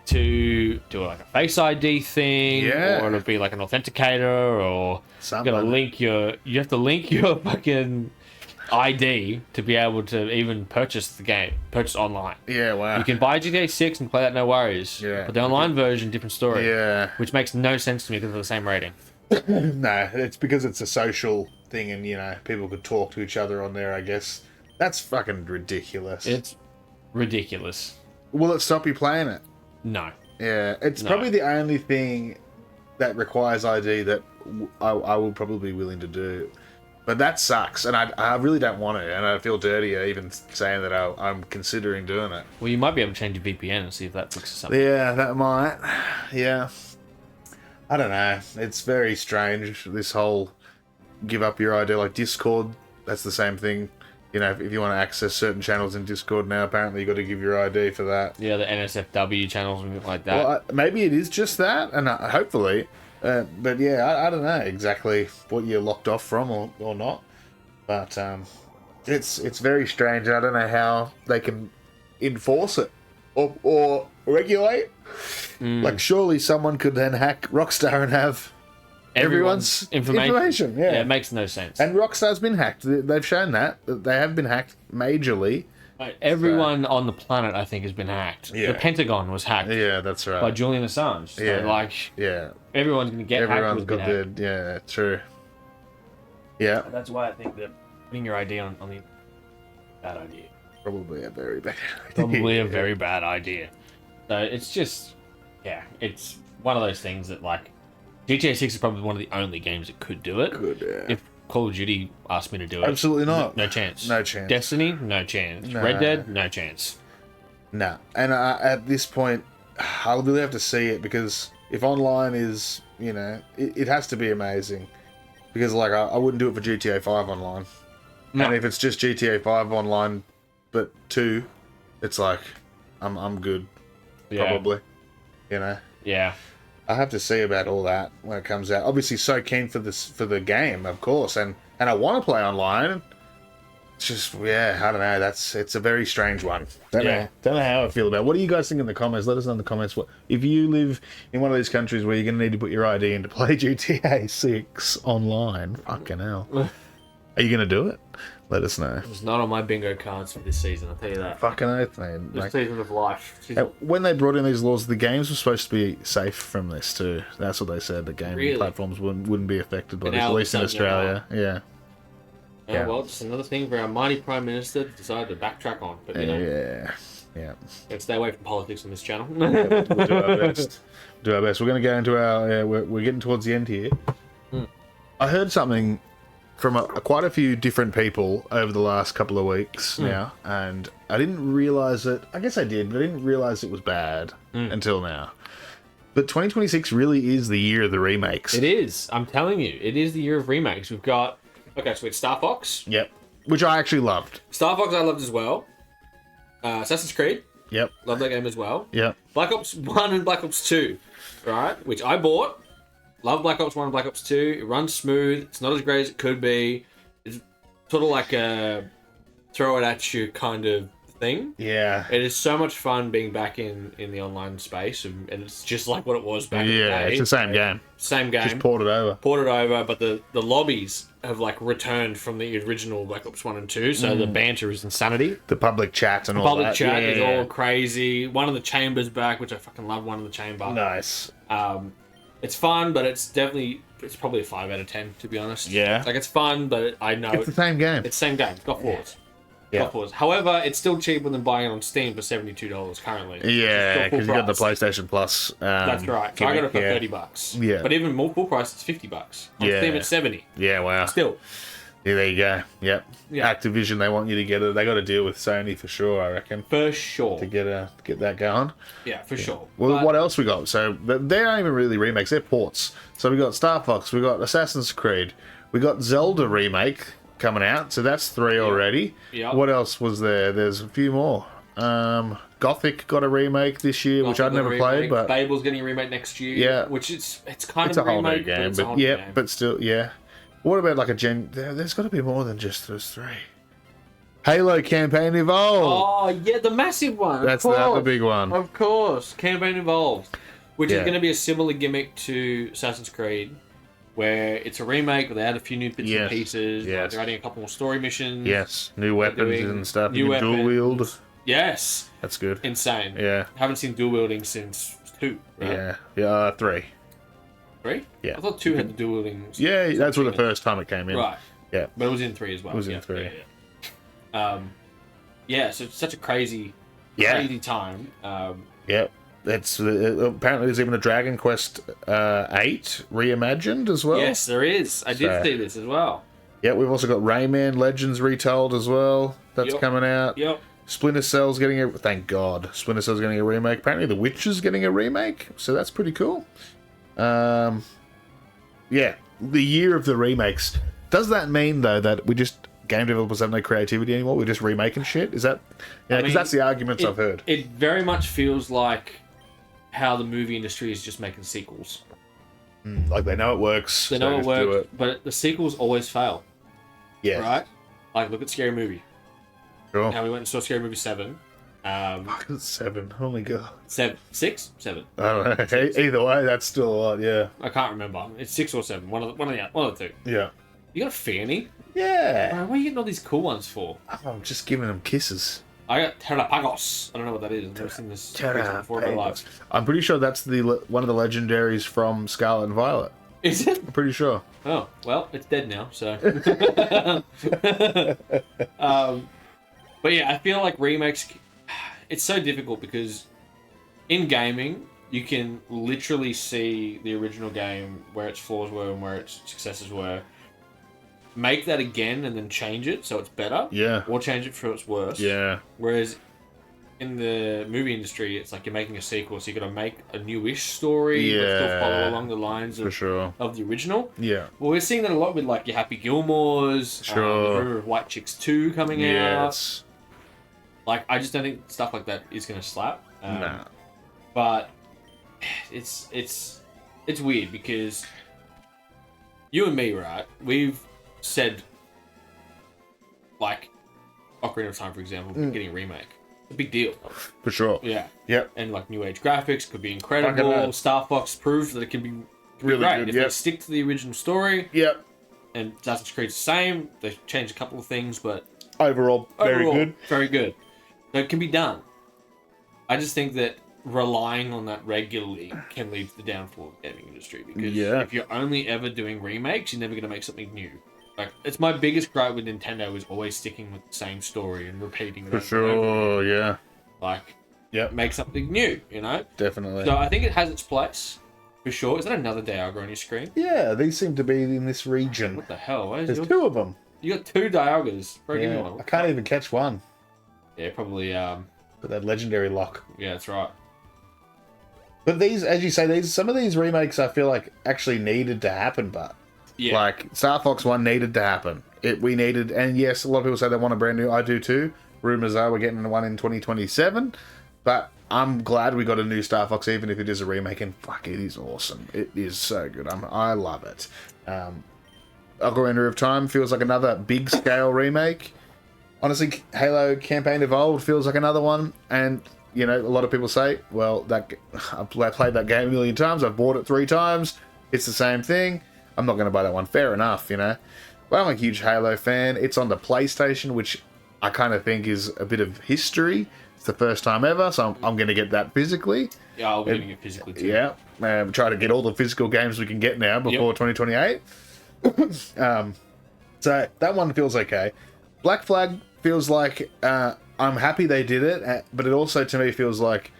to do like a Face ID thing, or it'll be like an authenticator, or something. You have to link your fucking ID to be able to even purchase online. Yeah, wow. You can buy GTA 6 and play that, no worries. Yeah. But the online version, different story. Yeah. Which makes no sense to me because of the same rating. No, it's because it's a social thing, and, you know, people could talk to each other on there, I guess. That's fucking ridiculous. It's ridiculous. Will it stop you playing it? No. Yeah, it's probably the only thing that requires ID that I will probably be willing to do. But that sucks, and I really don't want to, and I feel dirty even saying that I'm considering doing it. Well, you might be able to change your VPN and see if that fixes something. Yeah, that might. Yeah. I don't know. It's very strange, this whole give up your ID. Like Discord, that's the same thing. You know, if you want to access certain channels in Discord now, apparently you got to give your ID for that. Yeah, the NSFW channels and things like that. Well, maybe it is just that, and hopefully. But yeah, I don't know exactly what you're locked off from or not. But it's very strange. I don't know how they can enforce it or regulate. Like, surely someone could then hack Rockstar and have everyone's information. Yeah, it makes no sense. And Rockstar's been hacked. They've shown that they have been hacked majorly. Everyone on the planet, I think, has been hacked. Yeah. The Pentagon was hacked. Yeah, that's right. By Julian Assange. So, everyone's going to get hacked. Everyone's got the... Yeah, true. Yeah. That's why I think that putting your ID on the... Bad idea. Probably a very bad idea. Probably a very bad idea. So, it's just... Yeah, it's one of those things that, like... GTA 6 is probably one of the only games that could do it. Could, yeah. If Call of Duty asked me to do it. Absolutely not. No chance. No chance. Destiny, no chance. No. Red Dead, no chance. No. And at this point, I'll really have to see it, because if online is, you know, it has to be amazing. Because, like, I wouldn't do it for GTA 5 online. No. And if it's just GTA 5 online, but 2, it's like, I'm good. Yeah. Probably. You know? Yeah. I have to see about all that when it comes out. Obviously, so keen for the game, of course, and I want to play online. It's just, yeah, I don't know. It's a very strange one. Don't know how I feel about it. What do you guys think in the comments? Let us know in the comments. What if you live in one of these countries where you're going to need to put your ID in to play GTA 6 online? Fucking hell. Are you going to do it? Let us know. It's not on my bingo cards for this season, I'll tell you that. Fucking oath, man. This season of life. When they brought in these laws, the games were supposed to be safe from this too. That's what they said. The game platforms wouldn't be affected by this, at least in Australia. Yeah. Yeah. Well, just another thing for our mighty Prime Minister to decide to backtrack on. But, you know, yeah. Let's stay away from politics on this channel. We'll do our best. Do our best. We're going to go into our... we're getting towards the end here. I heard something from quite a few different people over the last couple of weeks now, and I didn't realise it. I guess I did, but I didn't realise it was bad until now. But 2026 really is the year of the remakes. It is. I'm telling you, it is the year of remakes. We've got... Okay, so it's Star Fox. Yep. Which I actually loved. Star Fox I loved as well. Assassin's Creed. Yep. Love that game as well. Yep. Black Ops 1 and Black Ops 2, right? Which I bought. Love Black Ops 1 and Black Ops 2. It runs smooth. It's not as great as it could be. It's sort of like a throw it at you kind of thing. Yeah. It is so much fun being back in the online space, and it's just like what it was back in the day. Yeah, it's the same game. Same game. Just ported over. But the lobbies have like returned from the original Black Ops 1 and 2, so the banter is insanity. The public chat and all that. Public chat is all crazy. One of the chambers back, which I fucking love. One of the chamber. Nice. It's fun, but it's probably a 5 out of 10 to be honest. Yeah. Like it's fun, but I know it's the same game. It's the same game. It's got flaws. Yeah. Got flaws. However, it's still cheaper than buying it on Steam for $72 currently. Yeah, because you got the PlayStation Plus. That's right. So I got it for $30. Yeah. But even more full price, it's $50. On Steam, it's $70. Yeah, wow. Still. Yeah, there you go. Yep. Yeah. Activision, they want you to get it. They got to deal with Sony for sure, I reckon. For sure. To get that going. Yeah, for sure. Well, But what else we got? So they aren't even really remakes; they're ports. So we got Star Fox, we got Assassin's Creed, we got Zelda remake coming out. So that's 3 already. Yeah. What else was there? There's a few more. Gothic got a remake this year, which I'd never played, but Fable's getting a remake next year. Yeah. Which it's kind it's of a whole new remake, game. but But but still, yeah. What about like a There's got to be more than just those 3. Halo Campaign Evolved. Oh yeah, the massive one. That's the other big one. Of course, Campaign Evolved, which is Yeah. going to be a similar gimmick to Assassin's Creed, where it's a remake, but they add a few new bits and pieces. Yes. Like they're adding a couple more story missions. Yes, new weapons doing and stuff. new You can dual wield. Yes, That's good. insane. Yeah, Haven't seen dual wielding since 2. Right? yeah. 3. 3? Yeah. I thought 2 had the dual wielding. Yeah, that's where the first time it came in. Right. Yeah. But it was in 3 as well. It was in 3. Yeah, so it's such a crazy time. Yeah. That's apparently there's even a Dragon Quest 8 reimagined as well. Yes, there is. I did see this as well. Yeah, we've also got Rayman Legends retold as well. That's coming out. Yep. Splinter Cell's getting thank God, Splinter Cell's getting a remake. Apparently The Witcher's getting a remake, so that's pretty cool. Yeah, the year of the remakes. Does that mean though that game developers have no creativity anymore? We're just remaking shit? Is that... Yeah, because that's the arguments I've heard. It very much feels like how the movie industry is just making sequels. Like they know it works. They know it works, but the sequels always fail. Yeah. Right? Like, look at Scary Movie. Sure. Now we went and saw Scary Movie 7. 7. Oh my God. 7. 6? 7. I don't know. Either way, that's still a lot, yeah. I can't remember. It's 6 or 7. One of the two. Yeah. You got a fanny? Yeah. Bro, what are you getting all these cool ones for? I'm just giving them kisses. I got Terrapagos. I don't know what that is. I've never seen this creature before in my life. I'm pretty sure that's one of the legendaries from Scarlet and Violet. Is it? I'm pretty sure. Oh, well, it's dead now, so. But yeah, I feel like remakes, it's so difficult because in gaming, you can literally see the original game, where its flaws were and where its successes were. Make that again and then change it so it's better. Yeah. Or change it for its worse. Yeah. Whereas in the movie industry, it's like you're making a sequel, so you got to make a newish story, but still follow along the lines of the original. Yeah. Well, we're seeing that a lot with like your Happy Gilmores, the River of White Chicks 2 coming out. Like, I just don't think stuff like that is going to slap. Nah. But it's weird because you and me, right? We've said like Ocarina of Time, for example, getting a remake. A big deal. For sure. Yeah. Yep. And like new age graphics could be incredible. Star Fox proved that it can be really great. Good. If they stick to the original story. Yep. And Assassin's Creed's the same. They changed a couple of things, but overall very good. Very good. So it can be done. I just think that relying on that regularly can lead to the downfall of the gaming industry. Because if you're only ever doing remakes, you're never going to make something new. Like, it's my biggest gripe with Nintendo is always sticking with the same story and repeating it. For sure, yeah. Like, Yep. make something new, you know? Definitely. So I think it has its place, for sure. Is that another Dialga on your screen? Yeah, these seem to be in this region. What the hell? Where's There's yours? 2 of them. You got 2 Dialgas. Bro, give me Yeah, one. I can't even catch one. Yeah, probably, But that legendary lock. yeah, that's right. But these, as you say, some of these remakes I feel like actually needed to happen, but Yeah. like Star Fox 1 needed to happen. We needed, and yes, a lot of people say they want a brand new. I do too. Rumors are we're getting one in 2027, but I'm glad we got a new Star Fox, even if it is a remake. And fuck, it is awesome. It is so good. I love it. Ocarina of Time feels like another big scale remake. Honestly, Halo Campaign Evolved feels like another one, and you know, a lot of people say, well, I've played that game a million times, I've bought it 3 times, it's the same thing, I'm not going to buy that one. Fair enough, you know. But I'm a huge Halo fan. It's on the PlayStation, which I kind of think is a bit of history. It's the first time ever, so I'm going to get that physically. Yeah, I'll be getting it physically too. Yeah, try to get all the physical games we can get now before 2028. So that one feels okay. Black Flag feels like I'm happy they did it, but it also to me feels like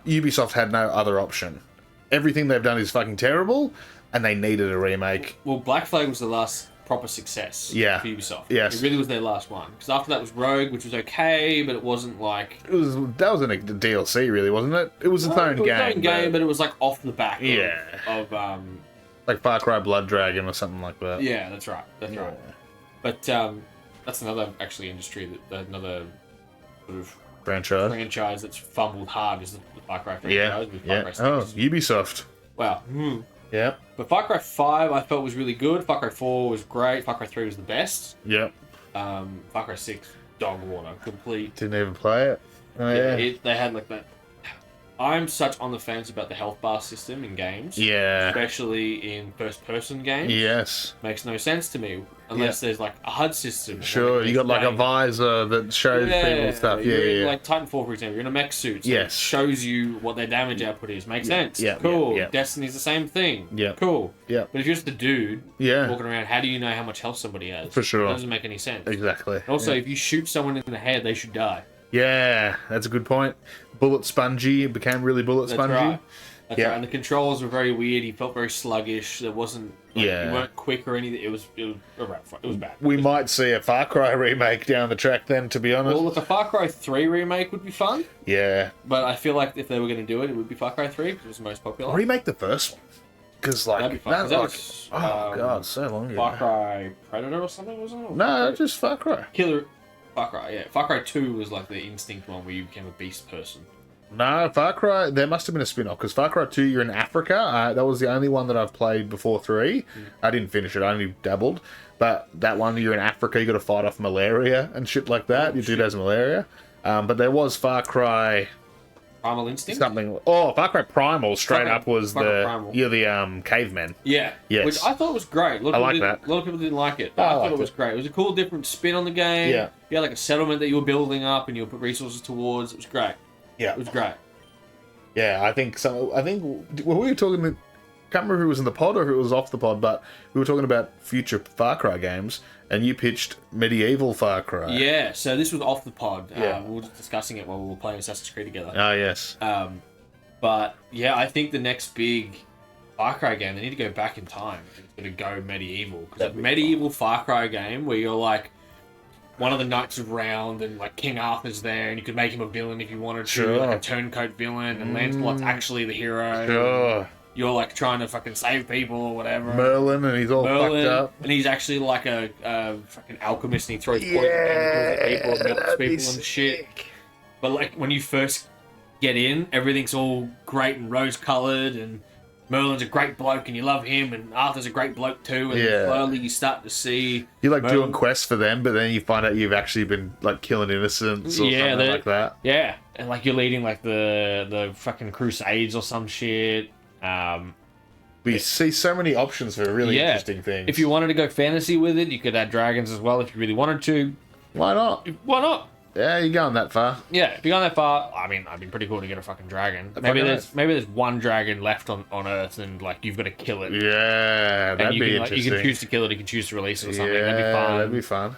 Ubisoft had no other option. Everything they've done is fucking terrible, and they needed a remake. Well, Black Flag was the last proper success for Ubisoft. Yes. It really was their last one. Because after that was Rogue, which was okay, but it wasn't like... That wasn't a DLC, really, wasn't it? It was its own game. It was its own game, but it was like off the back of like FarCry Blood Dragon or something like that. Yeah, that's right. That's right. But that's another actually industry another sort of franchise that's fumbled hard is the Far Cry franchise with Far Cry 6. Oh, Ubisoft. Wow. Yeah. But Far Cry 5 I felt was really good. Far Cry 4 was great. Far Cry 3 was the best. Yep. Far Cry 6, dog water, complete. Didn't even play it. Oh, yeah. They had like that. I'm such on the fence about the health bar system in games. Yeah. Especially in first-person games. Yes. Makes no sense to me unless there's like a HUD system. Sure, you got like a visor that shows people stuff. Yeah. Like Titanfall, for example, you're in a mech suit. So it shows you what their damage output is. Makes sense. Yeah. Cool. Yeah. Destiny's the same thing. Yeah. Cool. Yeah. But if you're just a dude walking around, how do you know how much health somebody has? For sure. It doesn't make any sense. Exactly. And also, if you shoot someone in the head, they should die. Yeah, that's a good point. Bullet spongy, it became really bullet spongy. Right. That's right. And the controls were very weird. He felt very sluggish. There wasn't. You weren't quick or anything. It was bad. We might see a Far Cry remake down the track then, to be honest. Well, if a Far Cry 3 remake would be fun. Yeah. But I feel like if they were going to do it, it would be Far Cry 3 because it was the most popular. Remake the first one. Because, like, that'd be fun. God, so long ago. Far Cry Predator or something, wasn't it? No, just Far Cry. Far Cry, yeah. Far Cry 2 was like the instinct one where you became a beast person. No, Far Cry, there must have been a spin-off, because Far Cry 2, you're in Africa. That was the only one that I've played before 3. I didn't finish it, I only dabbled. But that one, you're in Africa, you got to fight off malaria and shit like that. Your dude has malaria. But there was Far Cry... Primal Instinct? Something. Oh, Far Cry Primal straight up was the cavemen. Yeah. Yes. Which I thought was great. I like that. A lot of people didn't like it, but I thought it was great. It was a cool, different spin on the game. Yeah. You had like a settlement that you were building up and you would put resources towards. It was great. Yeah. It was great. Yeah, I think so. I think we were talking. I can't remember who was in the pod or who was off the pod, but we were talking about future Far Cry games, and you pitched medieval Far Cry. Yeah, so this was off the pod. We were just discussing it while we were playing Assassin's Creed together. Oh, yes. But yeah, I think the next big Far Cry game, they need to go back in time. It's going to go medieval. Because a medieval Far Cry game where you're like one of the knights of round and like King Arthur's there and you could make him a villain if you wanted to, like a turncoat villain, and Lancelot's actually the hero. Sure. You're like trying to fucking save people or whatever. Merlin, and he's all fucked up. And he's actually like a fucking alchemist and he throws poison chemicals at people and melts people and shit. But like when you first get in, everything's all great and rose-coloured, and Merlin's a great bloke and you love him, and Arthur's a great bloke too, and then slowly you start to see... You're like doing quests for them, but then you find out you've actually been like killing innocents or something like that. Yeah, and like you're leading like the fucking crusades or some shit. We see so many options for really interesting things. If you wanted to go fantasy with it, you could add dragons as well if you really wanted to. Why not? Why not? Yeah, you're going that far. Yeah, if you're going that far, I mean, it'd be pretty cool to get a fucking dragon. Maybe there's one dragon left on Earth, and like you've got to kill it. Yeah, that'd be interesting. You can choose to kill it, you can choose to release it or something. Yeah, that'd be fun. That'd be fun.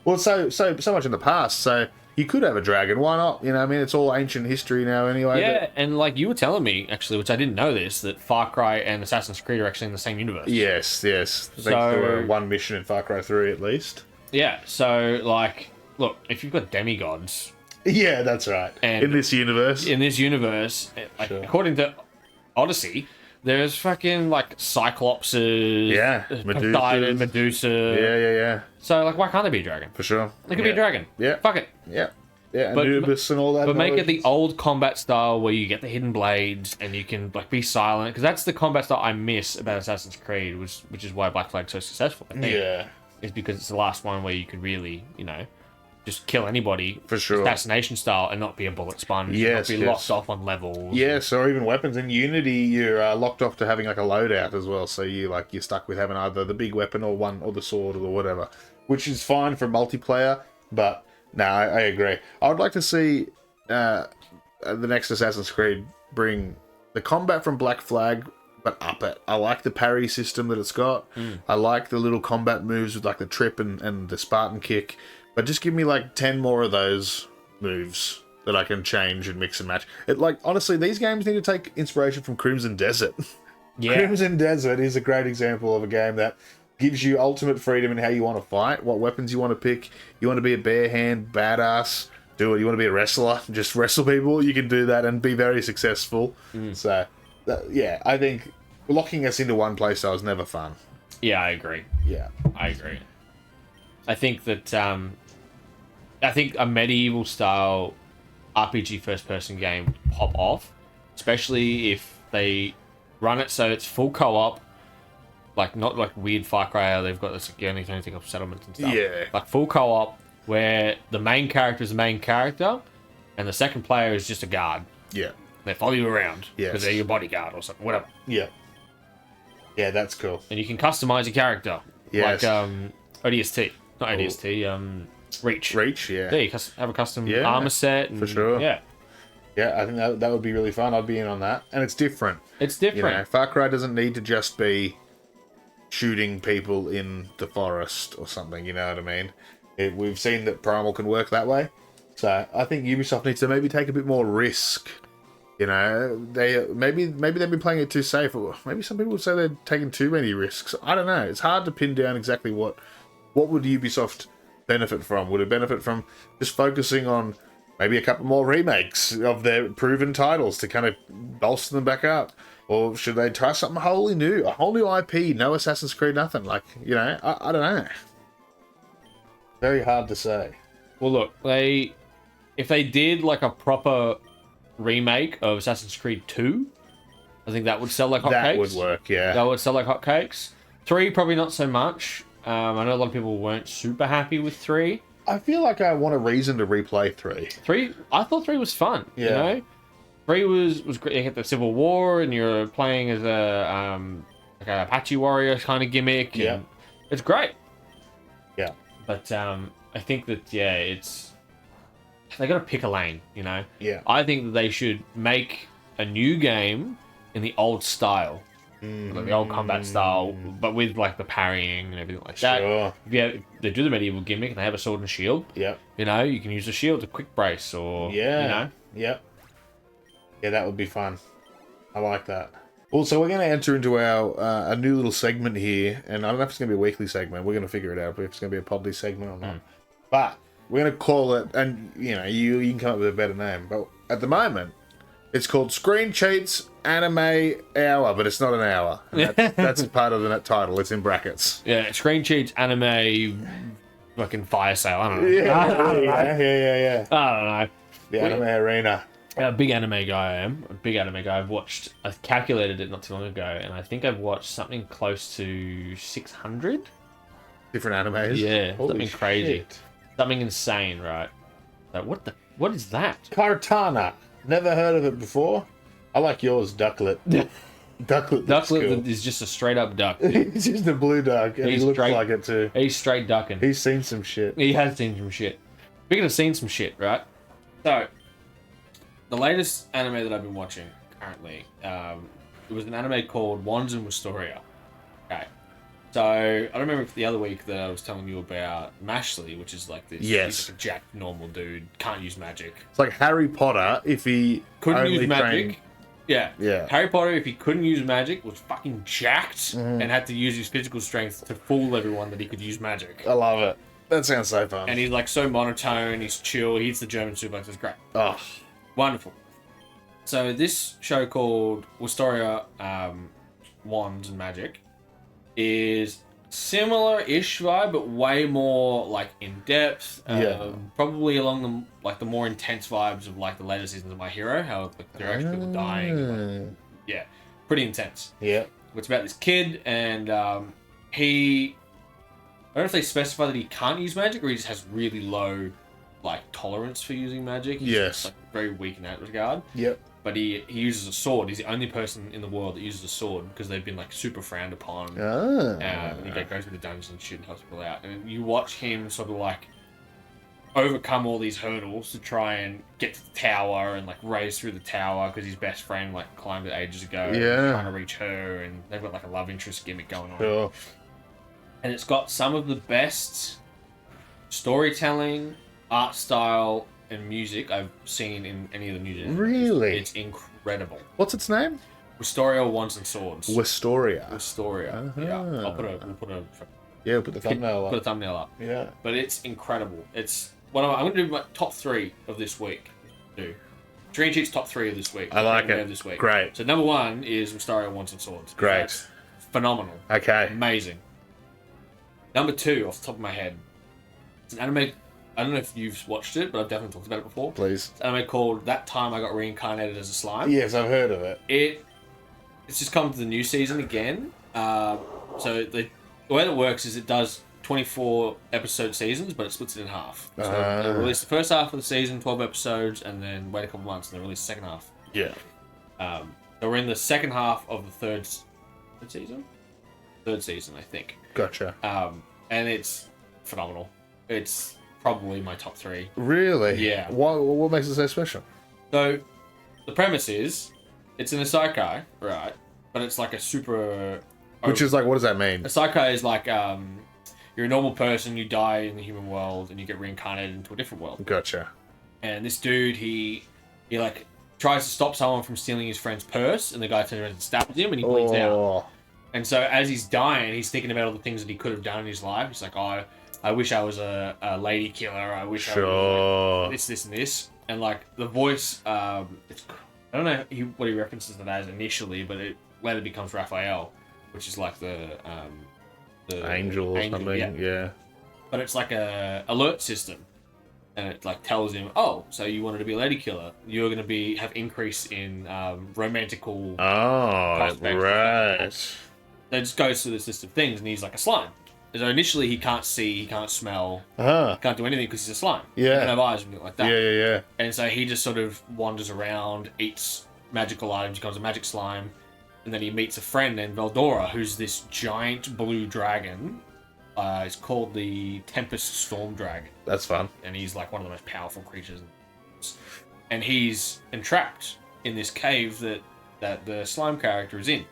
Well, so much in the past, so you could have a dragon. Why not? You know, I mean, it's all ancient history now, anyway. Yeah, and like you were telling me actually, which I didn't know this, that Far Cry and Assassin's Creed are actually in the same universe. Yes. Thanks to one mission in Far Cry 3 at least. Yeah. So like, look, if you've got demigods. Yeah, that's right. And in this universe, like, sure. According to Odyssey, there's fucking like Cyclopses, Medusa. Yeah. So like, why can't there be a dragon? For sure, it could be a dragon. Yeah, fuck it. Yeah, Anubis and all that. But make it the old combat style where you get the hidden blades and you can like be silent, because that's the combat style I miss about Assassin's Creed, which is why Black Flag's so successful. I think. Yeah, is because it's the last one where you could really, just kill anybody for sure, assassination style, and not be a bullet sponge. Not be locked off on levels. Yes, or even weapons. In Unity, you're locked off to having like a loadout as well. So you're stuck with having either the big weapon or the sword or whatever, which is fine for multiplayer. But no, I agree. I would like to see the next Assassin's Creed bring the combat from Black Flag, but up it. I like the parry system that it's got. I like the little combat moves with like the trip and the Spartan kick. But just give me like 10 more of those moves that I can change and mix and match. Honestly, these games need to take inspiration from Crimson Desert. Yeah. Crimson Desert is a great example of a game that gives you ultimate freedom in how you want to fight, what weapons you want to pick. You want to be a bare hand, badass, do it. You want to be a wrestler, just wrestle people. You can do that and be very successful. So, I think locking us into one playstyle is never fun. Yeah, I agree. Yeah. I agree. I think that a medieval style RPG first person game would pop off, especially if they run it so it's full co-op, like not like weird Far Cry how they've got this only thing of settlements and stuff. Yeah. Like full co-op where the main character is the main character and the second player is just a guard. Yeah. They follow you around because yes. they're your bodyguard or something, whatever. Yeah. Yeah, that's cool. And you can customize your character. Yes. Like ODST. Not ODST, Reach. Reach, yeah. Yeah, you have a custom armor set. And, for sure. Yeah. Yeah, I think that would be really fun. I'd be in on that. And it's different. It's different. Far Cry doesn't need to just be shooting people in the forest or something, you know what I mean? We've seen that Primal can work that way. So I think Ubisoft needs to maybe take a bit more risk. They maybe they've been playing it too safe, or maybe some people would say they're taking too many risks. I don't know. It's hard to pin down exactly what would Ubisoft benefit from. Would it benefit from just focusing on maybe a couple more remakes of their proven titles to kind of bolster them back up? Or should they try something wholly new? A whole new IP, no Assassin's Creed, nothing. I don't know. Very hard to say. Well, look, if they did like a proper remake of Assassin's Creed 2, I think that would sell like hotcakes. That would work, yeah. That would sell like hotcakes. 3, probably not so much. I know a lot of people weren't super happy with 3. I feel like I want a reason to replay 3. 3, I thought 3 was fun. Yeah. 3 was great. You had the Civil War, and you're playing as a like an Apache warrior kind of gimmick. Yeah. And it's great. Yeah. But I think that they got to pick a lane. Yeah. I think that they should make a new game in the old style. Like the old combat style, but with like the parrying and everything like that. Sure. Yeah, they do the medieval gimmick and they have a sword and shield. Yeah. You can use the shield to quick brace or Yeah, that would be fun. I like that. Also, we're going to enter into our a new little segment here, and I don't know if it's going to be a weekly segment. We're going to figure it out if it's going to be a P.O.D segment or not. But we're going to call it, and you can come up with a better name. But at the moment, it's called ScreenCheat's Anime Hour, but it's not an hour. That's part of the title. It's in brackets. Yeah, ScreenCheat's Anime fucking fire sale. I don't know. Yeah. I don't know. The anime arena. A big anime guy I am. A big anime guy. I've calculated it not too long ago, and I think I've watched something close to 600. Different animes? Yeah, Holy something crazy. shit. Something insane, right? Like, what is that? Kartana. Never heard of it before. I like yours, Ducklet. Ducklet is just a straight up duck. He's just a blue duck, and he looks like it too. He's straight ducking. He's seen some shit. He has seen some shit. Speaking of seeing some shit, right? So, the latest anime that I've been watching currently, it was an anime called Wands and Wisteria. Okay. So, I don't remember if the other week that I was telling you about Mashley, which is like this. Yes. He's like a jacked normal dude, can't use magic. It's like Harry Potter if he Couldn't use magic. trained... Yeah. Harry Potter, if he couldn't use magic, was fucking jacked and had to use his physical strength to fool everyone that he could use magic. I love it. That sounds so fun. And he's like so monotone, he's chill, he hits the German suplex, it's great. Oh. Wonderful. So this show called Wisteria Wands and Magic is similar-ish vibe, but way more like in depth. Probably along the more intense vibes of like the later seasons of My Hero, how like, there are actually people dying. Like, pretty intense. Yeah. It's about this kid, and he. I don't know if they specify that he can't use magic or he just has really low like tolerance for using magic. He's just, like, very weak in that regard. Yep. But he uses a sword. He's the only person in the world that uses a sword because they've been like super frowned upon. And he goes to the dungeons and shit and helps people out. And you watch him sort of like overcome all these hurdles to try and get to the tower and like race through the tower because his best friend like climbed it ages ago. Trying to reach her, and they've got like a love interest gimmick going on. Sure. And it's got some of the best storytelling, art style, and music I've seen in any of the new genres. Really? It's incredible. What's its name? Wisteria Wands and Swords. Wisteria. Yeah. We'll put the thumbnail up. Put a thumbnail up. Yeah. But it's incredible. It's I'm going to do my top 3 of this week. ScreenCheat's top 3 of this week. I like it. This week. Great. So number 1 is Wisteria Wands and Swords. Great. That's phenomenal. Okay. Amazing. Number 2, off the top of my head, it's an anime. I don't know if you've watched it, but I've definitely talked about it before. Please. It's an anime called That Time I Got Reincarnated as a Slime. Yes, I've heard of it. It's just come to the new season again. So the way it works is it does 24 episode seasons, but it splits it in half. So they release the first half of the season, 12 episodes, and then wait a couple months and they release the second half. Yeah. So we're in the second half of the third season? Third season, I think. Gotcha. And it's phenomenal. It's probably my top 3. Really? Yeah. What makes it so special? So, the premise is, it's an isekai, right? But it's like a super... Which is like, what does that mean? Isekai is like, you're a normal person, you die in the human world, and you get reincarnated into a different world. Gotcha. And this dude, he like, tries to stop someone from stealing his friend's purse, and the guy turns around and stabs him, and he bleeds out. And so as he's dying, he's thinking about all the things that he could have done in his life. He's like, oh, I wish I was a lady killer. I wish I was like, this, and this. And like the voice, I don't know what he references it as initially, but it later becomes Raphael, which is like the angel or something. Yeah. But it's like a alert system. And it like tells him, oh, so you wanted to be a lady killer. You're going to have increase in romantical prospects. Right. It just goes through this list of things, and he's like a slime. So initially, he can't see, he can't smell, can't do anything because he's a slime. Yeah. He doesn't have eyes or anything like that. Yeah. And so he just sort of wanders around, eats magical items, becomes a magic slime, and then he meets a friend named Veldora, who's this giant blue dragon. It's called the Tempest Storm Dragon. That's fun. And he's like one of the most powerful creatures. And he's entrapped in this cave that the slime character is in.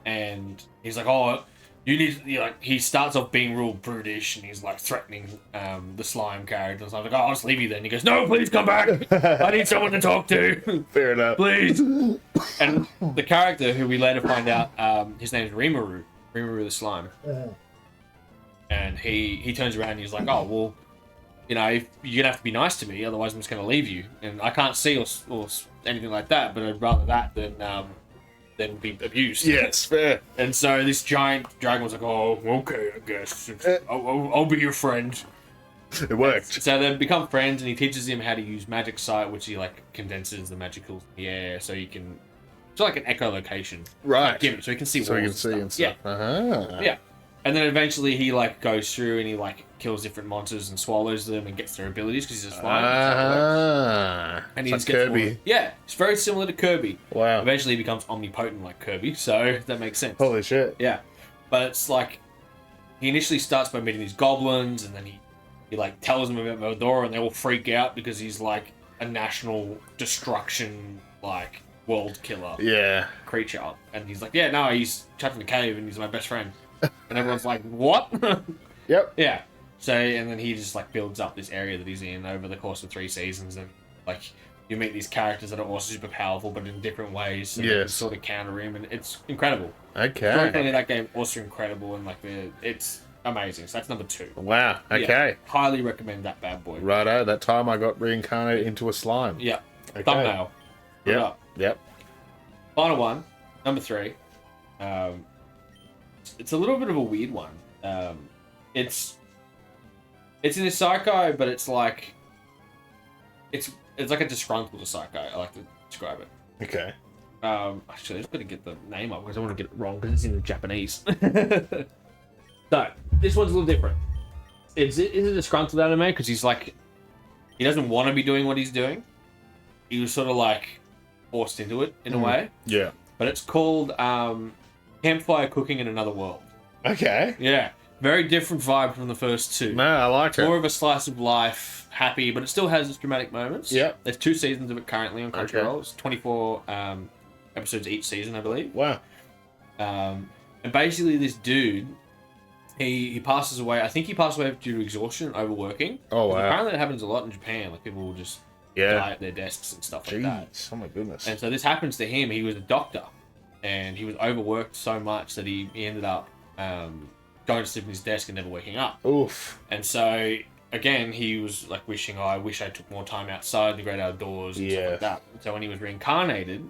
And he's like, oh, he starts off being real brutish, and he's like threatening the slime character. So I'm like, oh, I'll just leave you then. He goes, no, please come back. I need someone to talk to. Fair enough. Please. And the character, who we later find out, his name's Rimuru the slime. And he turns around and he's like, oh, well, you're going to have to be nice to me, otherwise I'm just going to leave you. And I can't see or anything like that, but I'd rather that than be abused. Yes, fair. And so this giant dragon was like, oh, okay, I guess. I'll be your friend. It worked. So they become friends, and he teaches him how to use magic sight, which he like condenses the magicals in the air, so you can... It's like an echolocation. Right. Gimmick, so he can see walls. So he can see and stuff. Yeah. Yeah. And then eventually he like goes through and he like kills different monsters and swallows them and gets their abilities because he's a slime. And he's like Kirby. Yeah, it's very similar to Kirby. Wow. Eventually he becomes omnipotent like Kirby, so that makes sense. Holy shit. Yeah. But it's like he initially starts by meeting these goblins, and then he he like tells them about Meldora, and they all freak out because he's like a national destruction, like world killer creature. And he's like, yeah, no, he's trapped in a cave and he's my best friend. And everyone's like, what? Yep. Yeah. So, and then he just like builds up this area that he's in over the course of 3 seasons, and like you meet these characters that are all super powerful, but in different ways. So you sort of counter him, and it's incredible. Okay. Storytelling in that game also incredible, and like it's amazing. So that's number 2. Wow. Okay. Yeah, highly recommend that bad boy. Righto. That time I got reincarnated into a slime. Yeah. Okay. Thumbnail. Yep. Yep. Final one, number 3. It's a little bit of a weird one. It's in a isekai, but it's like it's like a disgruntled isekai. I like to describe it. Okay. Actually, I just gotta get the name up because I don't want to get it wrong because it's in the Japanese. So this one's a little different. It's a disgruntled anime because he's like he doesn't want to be doing what he's doing. He was sort of like forced into it in a way. Yeah. But it's called Campfire Cooking in Another World. Okay. Yeah. Very different vibe from the first 2. No, I like it. More of a slice of life, happy, but it still has its dramatic moments. Yep. There's 2 seasons of it currently on Crunchyroll. It's 24 episodes each season, I believe. Wow. And basically this dude, he passes away. I think he passed away due to exhaustion and overworking. Oh, wow. Apparently that happens a lot in Japan. Like people will just die at their desks and stuff like that. Oh my goodness. And so this happens to him. He was a doctor, and he was overworked so much that he ended up going to sleep in his desk and never waking up. Oof. And so again, he was like wishing, I wish I took more time outside the great outdoors and stuff like that. So when he was reincarnated,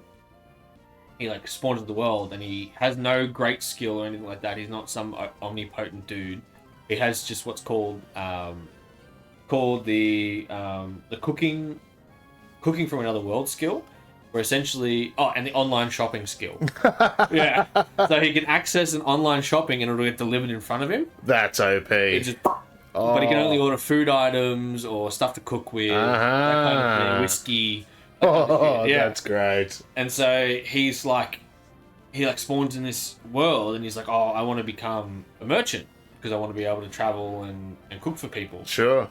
he like spawned into the world, and he has no great skill or anything like that. He's not some omnipotent dude. He has just what's called the cooking from another world skill, where essentially and the online shopping skill. Yeah, so he can access an online shopping and it'll get delivered in front of him. That's OP. But he can only order food items or stuff to cook with, that kind of thing, whiskey. That's great. And so he's like, he spawns in this world, and he's like, I want to become a merchant because I want to be able to travel and cook for people. Sure.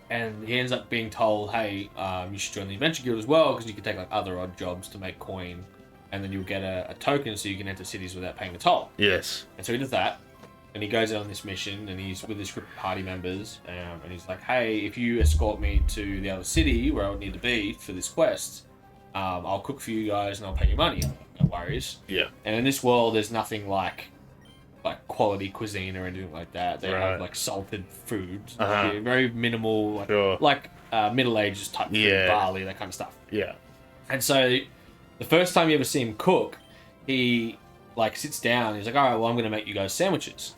And he ends up being told, hey, you should join the Adventure Guild as well, because you can take like other odd jobs to make coin, and then you'll get a token so you can enter cities without paying a toll. Yes. And so he does that, and he goes out on this mission, and he's with his group of party members, and he's like, hey, if you escort me to the other city where I would need to be for this quest, I'll cook for you guys and I'll pay you money. No worries. Yeah. And in this world, there's nothing like quality cuisine or anything like that. They have like salted foods, very minimal, Middle Ages type food, barley, that kind of stuff. Yeah. And so the first time you ever see him cook, he sits down and he's like, all right, well, I'm going to make you guys sandwiches.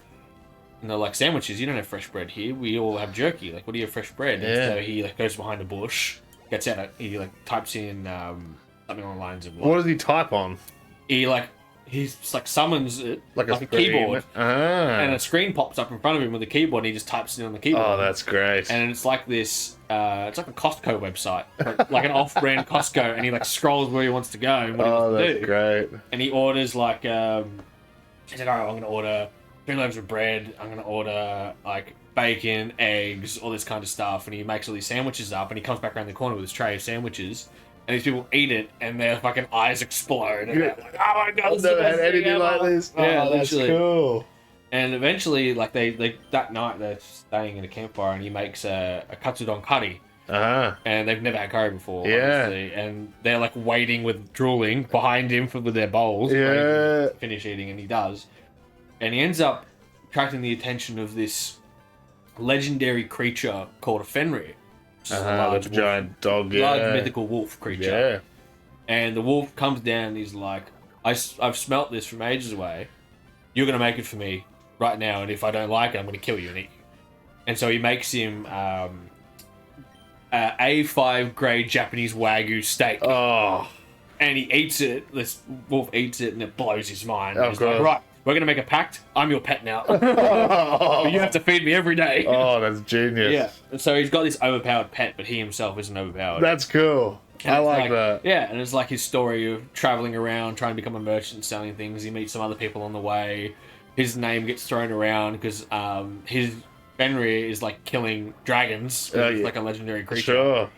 And they're like, sandwiches? You don't have fresh bread here. We all have jerky. Like, what do you have fresh bread? And so he goes behind a bush, gets out, he types in something along the lines of what does he type on? He summons it like a keyboard, and a screen pops up in front of him with a keyboard, and he just types it on the keyboard. Oh, that's great. And it's like this, it's like a Costco website, like an off-brand Costco, and he scrolls where he wants to go and what he wants to do. That's great. And he orders he's like, all right, I'm going to order 3 loaves of bread, I'm going to order bacon, eggs, all this kind of stuff, and he makes all these sandwiches up, and he comes back around the corner with his tray of sandwiches. And these people eat it, and their fucking eyes explode. And they're like, oh my god, I've never had anything like this. Yeah, that's cool. And eventually, they that night, they're staying in a campfire, and he makes a katsudon curry. And they've never had curry before, obviously. And they're waiting with drooling behind him with their bowls. To finish eating, and he does. And he ends up attracting the attention of this legendary creature called a Fenrir. A large giant dog, large mythical wolf creature. And the wolf comes down and he's like, I've smelt this from ages away. You're going to make it for me right now, and if I don't like it, I'm going to kill you and eat you. And so he makes him A5 grade Japanese Wagyu steak. Oh. And he eats it, this wolf eats it, and it blows his mind. He's like, right, we're going to make a pact. I'm your pet now. But you have to feed me every day. Oh, that's genius. Yeah. And so he's got this overpowered pet, but he himself isn't overpowered. That's cool. And I like that. Yeah, and it's his story of traveling around, trying to become a merchant, selling things. He meets some other people on the way. His name gets thrown around because Fenrir is like killing dragons. It's like a legendary creature. Sure.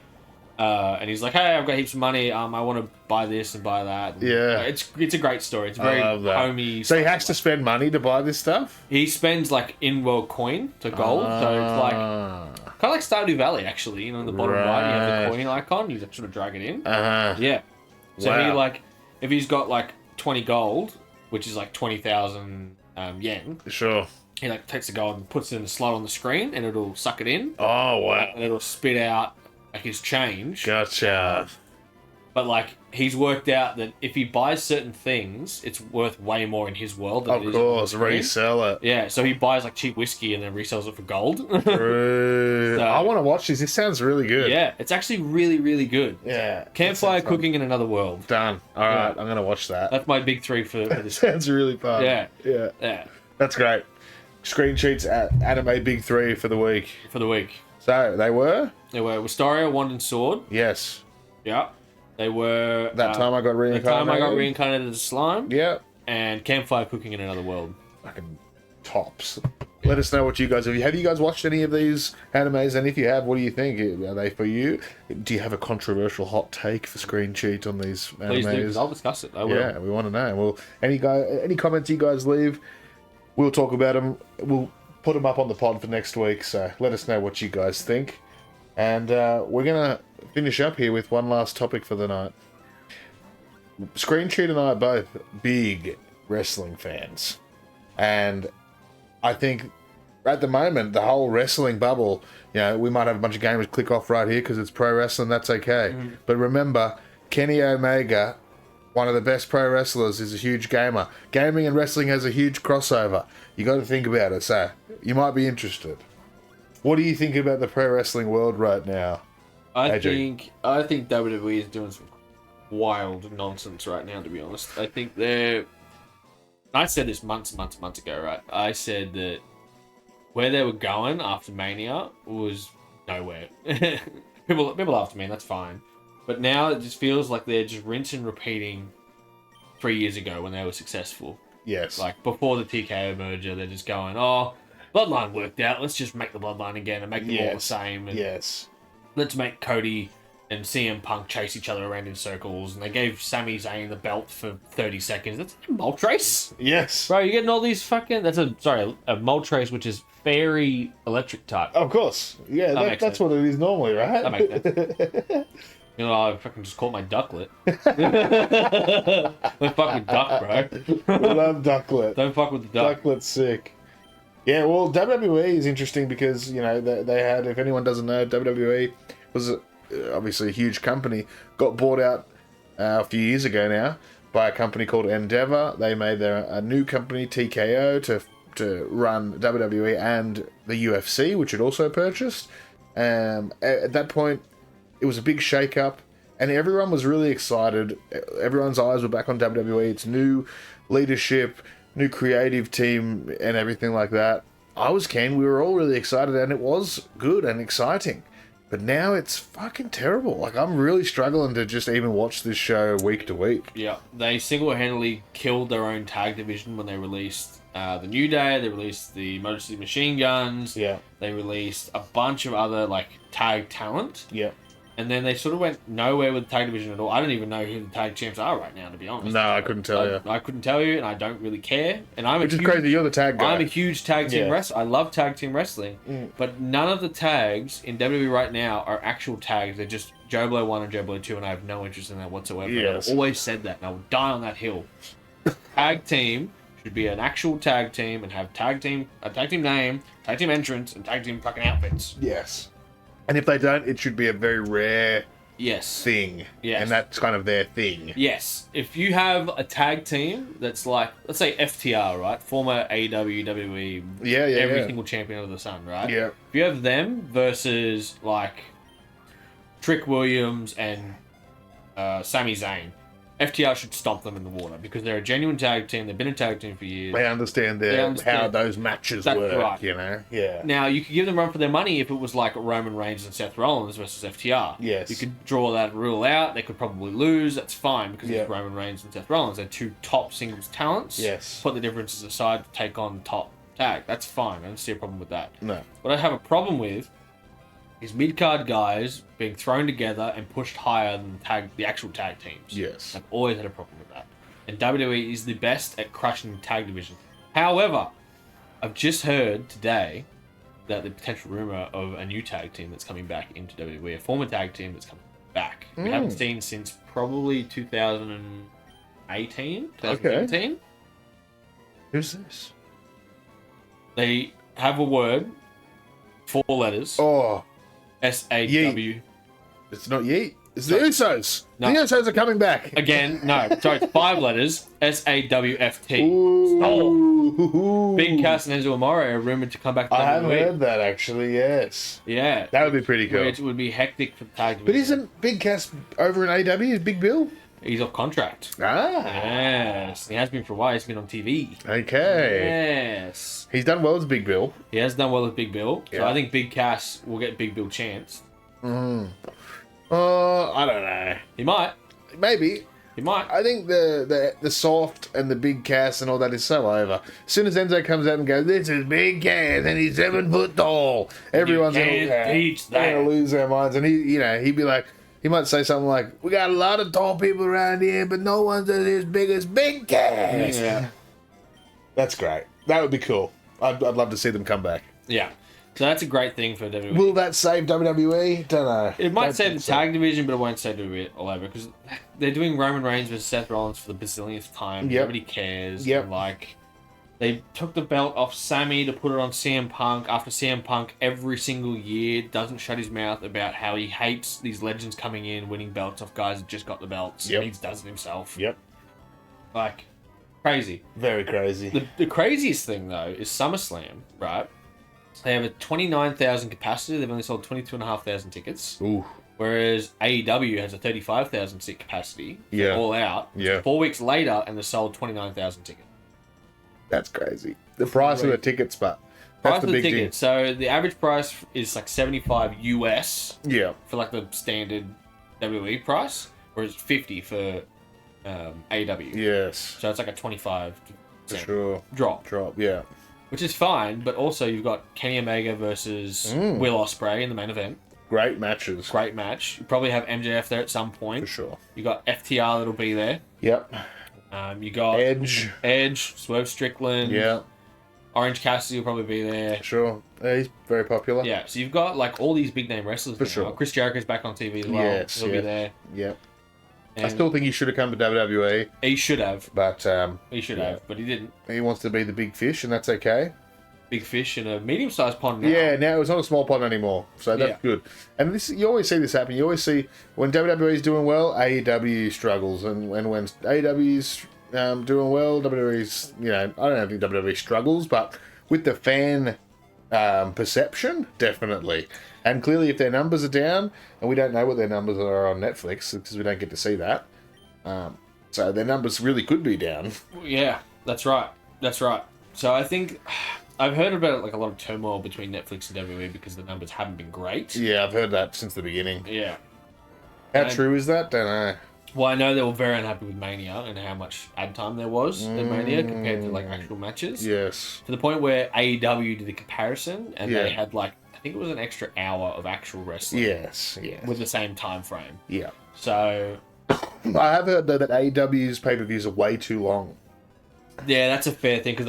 And he's like, "Hey, I've got heaps of money. I want to buy this and buy that." And, it's a great story. It's very homey. So he has to spend money to buy this stuff. He spends like in-world coin to gold, so it's like kind of like Stardew Valley, actually. You know, in the bottom right, you have the coin icon. You sort of drag it in. Yeah. So he like, if he's got like 20 gold, which is like 20,000 yen. Sure. He like takes the gold and puts it in a slot on the screen, and it'll suck it in. Oh wow! And it'll spit out like his change. Gotcha. But like he's worked out that if he buys certain things, it's worth way more in his world than it is. Of course, resell it. Yeah, so he buys like cheap whiskey and then resells it for gold. So, I want to watch this. This sounds really good. Yeah, it's actually really, really good. Yeah. Campfire cooking in another world. Done. All right, I'm gonna watch that. That's my big 3 for this. Sounds really fun. Yeah. Yeah. That's great. ScreenCheat's anime big 3 for the week. So they were Wisteria, Wand and Sword. Yes. Yeah. They were That Time I Got Reincarnated. The Time I Got Reincarnated as Slime. Yeah. And Campfire Cooking in Another World. Fucking tops. Let us know what you guys have. Have you guys watched any of these animes? And if you have, what do you think? Are they for you? Do you have a controversial hot take for ScreenCheat on these animes? Please do, 'cause I'll discuss it. I will. Yeah, we want to know. Well, any comments you guys leave, we'll talk about them. We'll put them up on the pod for next week. So let us know what you guys think. And we're going to finish up here with one last topic for the night. ScreenCheat and I are both big wrestling fans. And I think at the moment, the whole wrestling bubble, we might have a bunch of gamers click off right here because it's pro wrestling. That's okay. But remember, Kenny Omega, one of the best pro wrestlers, is a huge gamer. Gaming and wrestling has a huge crossover. You got to think about it. So you might be interested. What do you think about the pro wrestling world right now? I think WWE is doing some wild nonsense right now, to be honest. I think I said this months ago, right? I said that where they were going after Mania was nowhere. people after me, and that's fine. But now it just feels like they're just rinse and repeating 3 years ago when they were successful. Yes. Like before the TKO merger, they're just going, oh, Bloodline worked out. Let's just make the Bloodline again and make them all the same. And let's make Cody and CM Punk chase each other around in circles. And they gave Sami Zayn the belt for 30 seconds. That's a Moltres? Yes. Bro, you're getting all these fucking... a Moltres, which is fairy electric type. Of course. Yeah, that's what it is normally, right? That makes sense. I fucking just call my ducklet. Don't fuck with duck, bro. We love ducklet. Don't fuck with the duck. Ducklet's sick. Yeah, well, WWE is interesting because, they had, if anyone doesn't know, WWE was obviously a huge company, got bought out a few years ago now by a company called Endeavor. They made a new company, TKO, to run WWE and the UFC, which it also purchased. At that point, it was a big shake-up, and everyone was really excited. Everyone's eyes were back on WWE. It's new leadership, new creative team, and everything like that. I was keen. We were all really excited, and it was good and exciting. But now it's fucking terrible. Like, I'm really struggling to just even watch this show week to week. Yeah, they single-handedly killed their own tag division when they released the New Day. They released the Motor City Machine Guns. Yeah. They released a bunch of other, tag talent. Yeah. And then they sort of went nowhere with the tag division at all. I don't even know who the tag champs are right now, to be honest. No, I couldn't tell you. I couldn't tell you, and I don't really care. And Which is crazy, you're the tag guy. I'm a huge tag team wrestler. I love tag team wrestling. But none of the tags in WWE right now are actual tags. They're just Joe Blow 1 and Joe Blow 2, and I have no interest in that whatsoever. Yes. I've always said that, and I will die on that hill. Tag team should be an actual tag team and have a tag team name, tag team entrance, and tag team fucking outfits. Yes. And if they don't, it should be a very rare thing. Yes. And that's kind of their thing. Yes. If you have a tag team that's like, let's say FTR, right? Former AEW, WWE, every single champion under the sun, right? Yeah. If you have them versus, Trick Williams and Sami Zayn, FTR should stomp them in the water because they're a genuine tag team. They've been a tag team for years. They understand how those matches work, right. Yeah. Now, you could give them a run for their money if it was like Roman Reigns and Seth Rollins versus FTR. Yes. You could draw that rule out. They could probably lose. That's fine because it's Roman Reigns and Seth Rollins. They're two top singles talents. Yes. Put the differences aside to take on top tag. That's fine. I don't see a problem with that. No. What I have a problem with is mid-card guys being thrown together and pushed higher than the actual tag teams. Yes. I've always had a problem with that. And WWE is the best at crushing tag division. However, I've just heard today that the potential rumor of a new tag team that's coming back into WWE, a former tag team that's coming back. We haven't seen since probably 2018, 2017. Okay. Who's this? They have a word, 4 letters. Oh. S-A-W. It's not Yeet. It's the Usos. No. The Usos are coming back. Again, no. Sorry, it's 5 letters. S-A-W-F-T. Ooh. Big Cass and Enzo Amore are rumored to come back to WWE. I haven't heard that, actually, yes. Yeah. That would be pretty cool. Which would be hectic for the tag division. But isn't Big Cass over in AEW? Is Big Bill? He's off contract. Ah. Yes. He has been for a while. He's been on TV. Okay. Yes. He's done well as Big Bill. He has done well with Big Bill. So Yeah. I think Big Cass will get Big Bill chance. I don't know. He might. Maybe. He might. I think the soft and the Big Cass and all that is so over. As soon as Enzo comes out and goes, "This is Big Cass and he's 7 foot tall," everyone's can't teach that. gonna lose their minds. And he'd be like, he might say something like, "We got a lot of tall people around here, but no one's as big as Big Cass." Yeah. That's great. That would be cool. I'd love to see them come back. Yeah. So that's a great thing for WWE. Will that save WWE? Don't know. It might Don't save the think so. tag division, but it won't save WWE all over because they're doing Roman Reigns versus Seth Rollins for the bazillionth time. Yep. Nobody cares. Yep. And, like, they took the belt off Sammy to put it on CM Punk after CM Punk every single year doesn't shut his mouth about how he hates these legends coming in, winning belts off guys that just got the belts. Yep. He does it himself. Yep. Like, crazy. Very crazy. The craziest thing, though, is SummerSlam, right? They have a 29,000 capacity. They've only sold 22,500 tickets. Ooh. Whereas AEW has a 35,000 seat capacity. Yeah. All out. Yeah. 4 weeks later, and they sold 29,000 tickets. That's crazy. The price of the tickets, but that's Price the of the big ticket. So the average price is like 75 US thing. Yeah. for like the standard WWE price, whereas 50 for AEW. Yes. So it's like a 25 For sure. drop. Yeah. Which is fine, but also you've got Kenny Omega versus Will Ospreay in the main event. Great matches. Great match. You probably have MJF there at some point. For sure. You got FTR that'll be there. Yep. You got Edge. Swerve Strickland. Yeah. Orange Cassidy will probably be there. Sure. He's very popular. Yeah, so you've got like all these big name wrestlers. For now. sure. Chris Jericho's back on TV as well. Yes. He'll be there. Yep. And I still think he should have come to WWE, he should have. but He should have, but he didn't. he wants to be the big fish, and that's okay. Big fish in a medium-sized pond now. Yeah, now it's not a small pond anymore, so that's Yeah. good. And this, you always see this happen. You always see when WWE is doing well, AEW struggles, and when AEW's doing well, WWE's, I don't think WWE struggles, but with the fan perception, definitely. And clearly, if their numbers are down, and we don't know what their numbers are on Netflix because we don't get to see that, so their numbers really could be down. Yeah, that's right. That's right. So I think I've heard about like a lot of turmoil between Netflix and WWE because the numbers haven't been great. Yeah, I've heard that since the beginning. Yeah. How And- true is that? Don't know. Well, I know they were very unhappy with Mania and how much ad time there was in Mania compared to like actual matches. Yes. To the point where AEW did the comparison and Yeah. they had like I think it was an extra hour of actual wrestling Yes. with the same time frame. Yeah. So I have heard though that AEW's pay-per-views are way too long. yeah, that's a fair thing because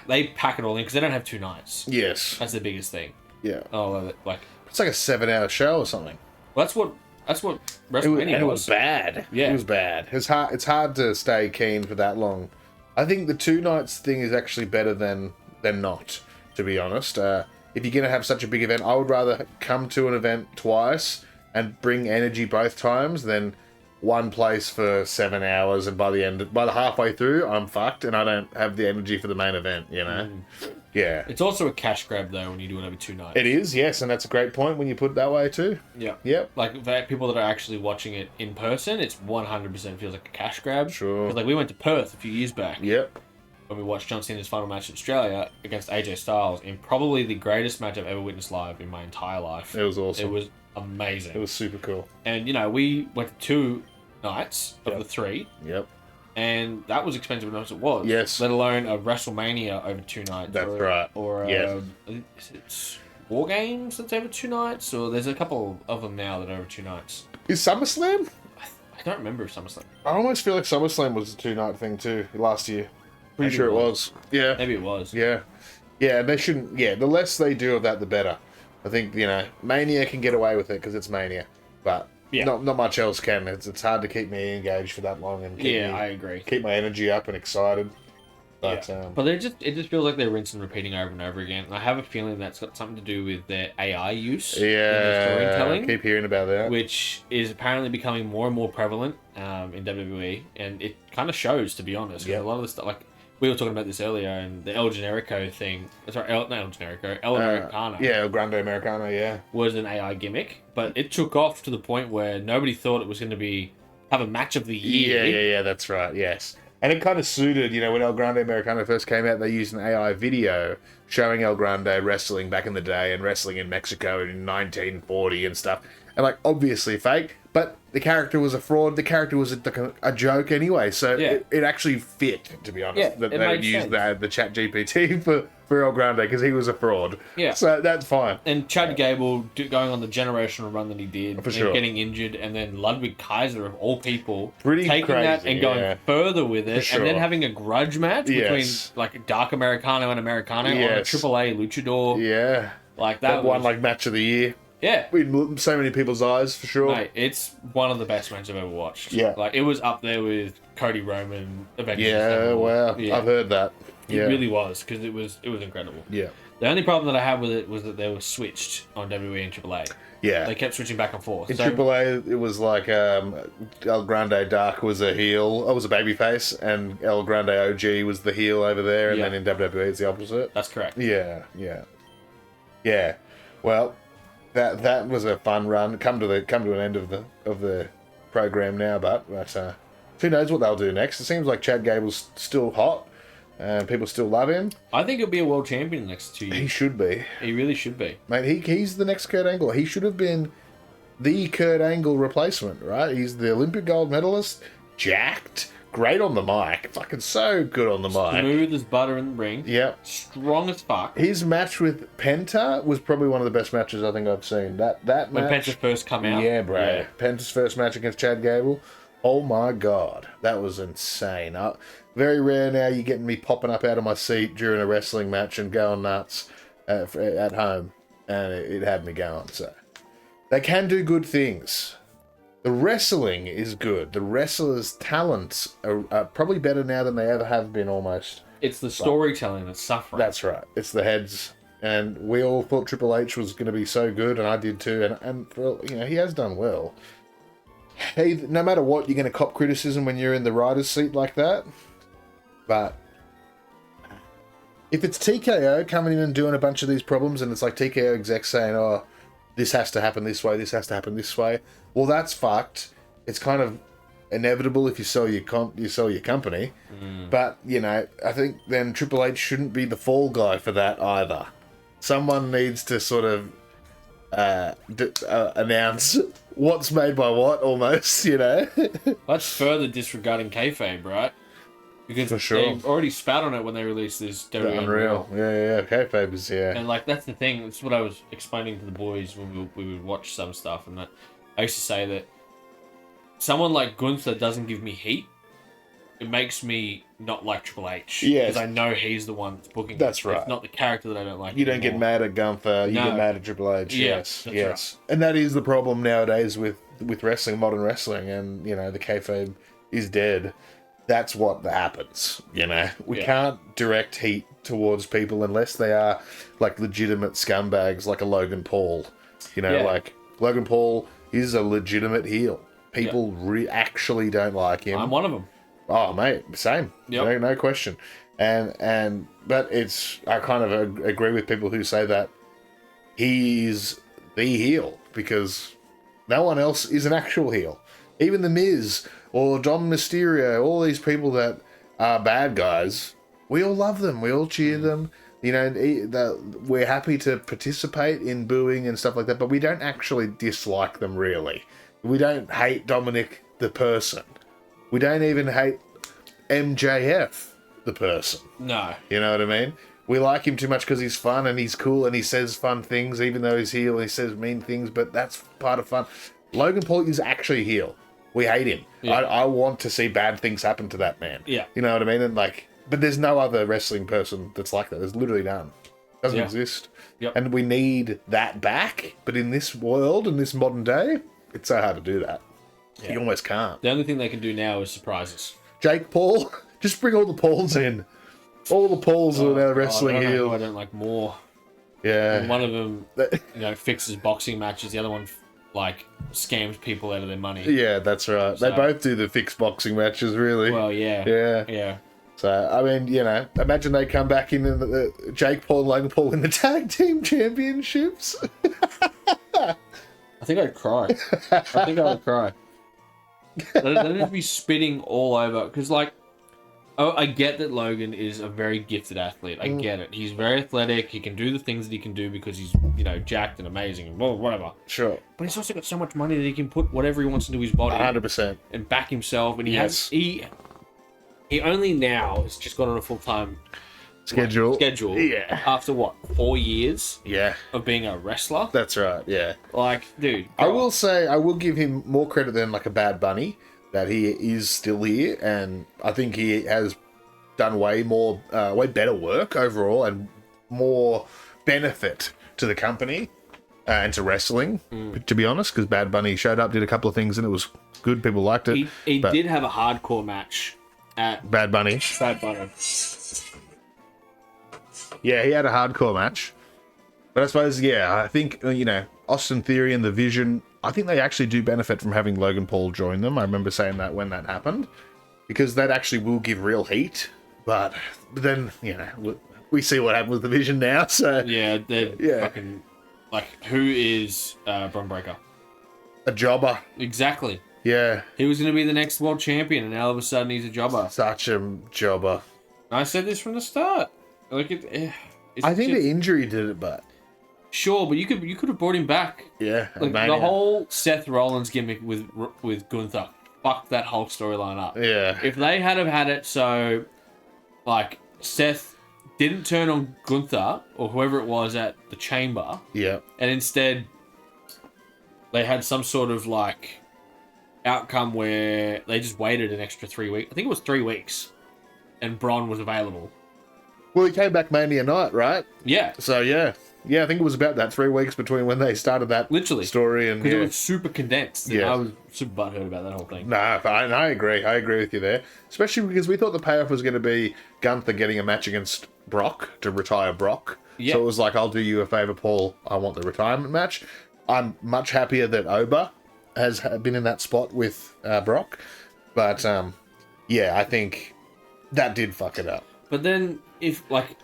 they pack it all in because they don't have 2 nights. Yes. That's the biggest thing. Yeah. Oh, like It's like a 7-hour show or something. well, that's what WrestleMania It was bad. Yeah. It was bad. It's hard to stay keen for that long. I think the 2 nights thing is actually better than not, to be honest. If you're gonna have such a big event, I would rather come to an event twice and bring energy both times than one place for 7 hours and by the halfway through I'm fucked and I don't have the energy for the main event, Yeah. It's also a cash grab though when you do it over 2 nights. It is, yes, and that's a great point when you put it that way too. Yeah. Yep. Like for people that are actually watching it in person, it's 100% feels like a cash grab. Sure. 'Cause, like we went to Perth a few years back Yep. when we watched John Cena's final match in Australia against AJ Styles in probably the greatest match I've ever witnessed live in my entire life. It was awesome. It was amazing. It was super cool. And we went to 2 nights of Yep. the 3. Yep. and that was expensive enough as it was. Yes. Let alone a WrestleMania over 2 nights. That's right. Or Yes. is it War Games that's over 2 nights? Or there's a couple of them now that are over 2 nights. Is SummerSlam? I don't remember if SummerSlam. I almost feel like SummerSlam was a 2-night thing too last year. Pretty Maybe sure it it was. Yeah. Maybe it was. Yeah. Yeah, they shouldn't... Yeah, the less they do of that, the better. I think, Mania can get away with it because it's Mania. But not much else can. It's hard to keep me engaged for that long and I agree. Keep my energy up and excited. But, but it just feels like they're rinsing and repeating over and over again. And I have a feeling that's got something to do with their AI use in their storytelling. I keep hearing about that. Which is apparently becoming more and more prevalent in WWE. And it kind of shows, to be honest. A lot of the stuff, like, we were talking about this earlier, and the El Generico thing. Sorry, not El Generico, El Americano. El Grande Americano, yeah. Was an AI gimmick, but it took off to the point where nobody thought it was going to have a match of the year. Yeah, that's right, yes. And it kind of suited, when El Grande Americano first came out, they used an AI video showing El Grande wrestling back in the day and wrestling in Mexico in 1940 and stuff. And, like, obviously fake, but the character was a fraud. The character was a joke anyway, so it actually fit, to be honest. That they would use the chat GPT for El Grande because he was a fraud. Yeah. So that's fine. And Chad Gable going on the generational run that he did, for sure, getting injured, and then Ludwig Kaiser, of all people, taking crazy, that and going further with it, and then having a grudge match between, like, Dark Americano and Americano on a AAA luchador. Yeah. Like, that one, like, match of the year. Yeah. In so many people's eyes, for sure. Mate, it's one of the best matches I've ever watched. Yeah. Like, it was up there with Cody Roman, Avengers. Yeah, wow. Yeah. I've heard that. It really was, because it was incredible. Yeah. The only problem that I had with it was that they were switched on WWE and AAA. Yeah. They kept switching back and forth. In AAA, it was like El Grande Dark was a heel. I was a babyface, and El Grande OG was the heel over there, and then in WWE it's the opposite. That's correct. Yeah. Well, that was a fun run. Come to an end of the program now, but who knows what they'll do next? It seems like Chad Gable's still hot. People still love him. I think he'll be a world champion in the next 2 years. He should be. He really should be. Mate, he's the next Kurt Angle. He should have been the Kurt Angle replacement, right? He's the Olympic gold medalist, jacked, great on the mic, fucking so good on the mic. Smooth as butter in the ring. Yep. Strong as fuck. His match with Penta was probably one of the best matches I think I've seen. That match. When Penta first come out. Yeah, bro. Yeah. Penta's first match against Chad Gable. Oh my god. That was insane. Very rare now you're getting me popping up out of my seat during a wrestling match and going nuts at home. And it had me going, so. They can do good things. The wrestling is good. The wrestlers' talents are probably better now than they ever have been, almost. It's the storytelling that's suffering. That's right. It's the heads. And we all thought Triple H was going to be so good, and I did too. And he has done well. Hey, no matter what, you're going to cop criticism when you're in the writer's seat like that. But if it's TKO coming in and doing a bunch of these problems, and it's like TKO execs saying, oh, this has to happen this way, this has to happen this way. Well, that's fucked. It's kind of inevitable if you sell your company. But, I think then Triple H shouldn't be the fall guy for that either. Someone needs to sort of announce what's made by what, almost, That's further disregarding kayfabe, right? Because for sure. they already spat on it when they released this WWE Unreal. Yeah. Kayfabe is, And, like, that's the thing. That's what I was explaining to the boys when we would watch some stuff. And that I used to say that someone like Gunther doesn't give me heat. It makes me not like Triple H. Yes. Because I know he's the one that's booking That's it. right. It's not the character that I don't like You don't get mad at Gunther. You get mad at Triple H. Yeah, yes. right. And that is the problem nowadays with wrestling, modern wrestling. And, the kayfabe is dead. That's what happens, We can't direct heat towards people unless they are, like, legitimate scumbags like a Logan Paul. Like, Logan Paul is a legitimate heel. People actually don't like him. I'm one of them. Oh, mate, same. Yep. No question. But I kind of agree with people who say that he's the heel because no one else is an actual heel. Even The Miz or Dom Mysterio, all these people that are bad guys, we all love them. We all cheer them. We're happy to participate in booing and stuff like that, but we don't actually dislike them, really. We don't hate Dominic the person. We don't even hate MJF the person. No. You know what I mean? We like him too much because he's fun and he's cool and he says fun things, even though he's heel. He says mean things, but that's part of fun. Logan Paul is actually heel. We hate him. Yeah. I want to see bad things happen to that man. Yeah. You know what I mean? And like, but there's no other wrestling person that's like that. There's literally none. Doesn't exist. Yep. And we need that back. But in this world, in this modern day, it's so hard to do that. Yeah. You almost can't. The only thing they can do now is surprises. Jake Paul, just bring all the Pauls in. All the Pauls are now wrestling heel. I don't like more. Yeah. And one of them, fixes boxing matches. The other one, scams people out of their money. Yeah, that's right. So, they both do the fixed boxing matches, really. Well, yeah. Yeah. Yeah. So, I mean, imagine they come back in the Jake Paul and Logan Paul in the tag team championships. I think I'd cry. They'd just be spitting all over. Because, I get that Logan is a very gifted athlete. I get it. He's very athletic. He can do the things that he can do because he's, jacked and amazing and whatever. Sure. But he's also got so much money that he can put whatever he wants into his body. 100%. And back himself. And he only now has just got on a full-time schedule. Yeah. After what? 4 years? Yeah. Of being a wrestler? That's right, yeah. Dude. I will give him more credit than a Bad Bunny. That he is still here, and I think he has done way better work overall, and more benefit to the company and to wrestling. To be honest, because Bad Bunny showed up, did a couple of things, and it was good. People liked it. He did have a hardcore match at Bad Bunny. Yeah, he had a hardcore match, but I suppose I think Austin Theory and the Vision. I think they actually do benefit from having Logan Paul join them. I remember saying that when that happened, because that actually will give real heat. But then, we see what happened with the Vision now. So yeah, they're fucking who is Bron Breakker? A jobber. Exactly. Yeah. He was going to be the next world champion, and now all of a sudden he's a jobber. Such a jobber. I said this from the start. I think the injury did it, but. Sure, but you could have brought him back. Yeah, the whole Seth Rollins gimmick with Gunther fucked that whole storyline up. Yeah. If they had it so, Seth didn't turn on Gunther or whoever it was at the Chamber. Yeah. And instead, they had some sort of outcome where they just waited an extra 3 weeks. I think it was 3 weeks, and Bron was available. Well, he came back Mania night, right? Yeah. So yeah. Yeah, I think it was about that 3 weeks between when they started that story and because it was super condensed. And I was super butthurt about that whole thing. No, I agree. I agree with you there, especially because we thought the payoff was going to be Gunther getting a match against Brock to retire Brock. Yeah. So it was I'll do you a favor, Paul. I want the retirement match. I'm much happier that Oba has been in that spot with Brock, but I think that did fuck it up. But then,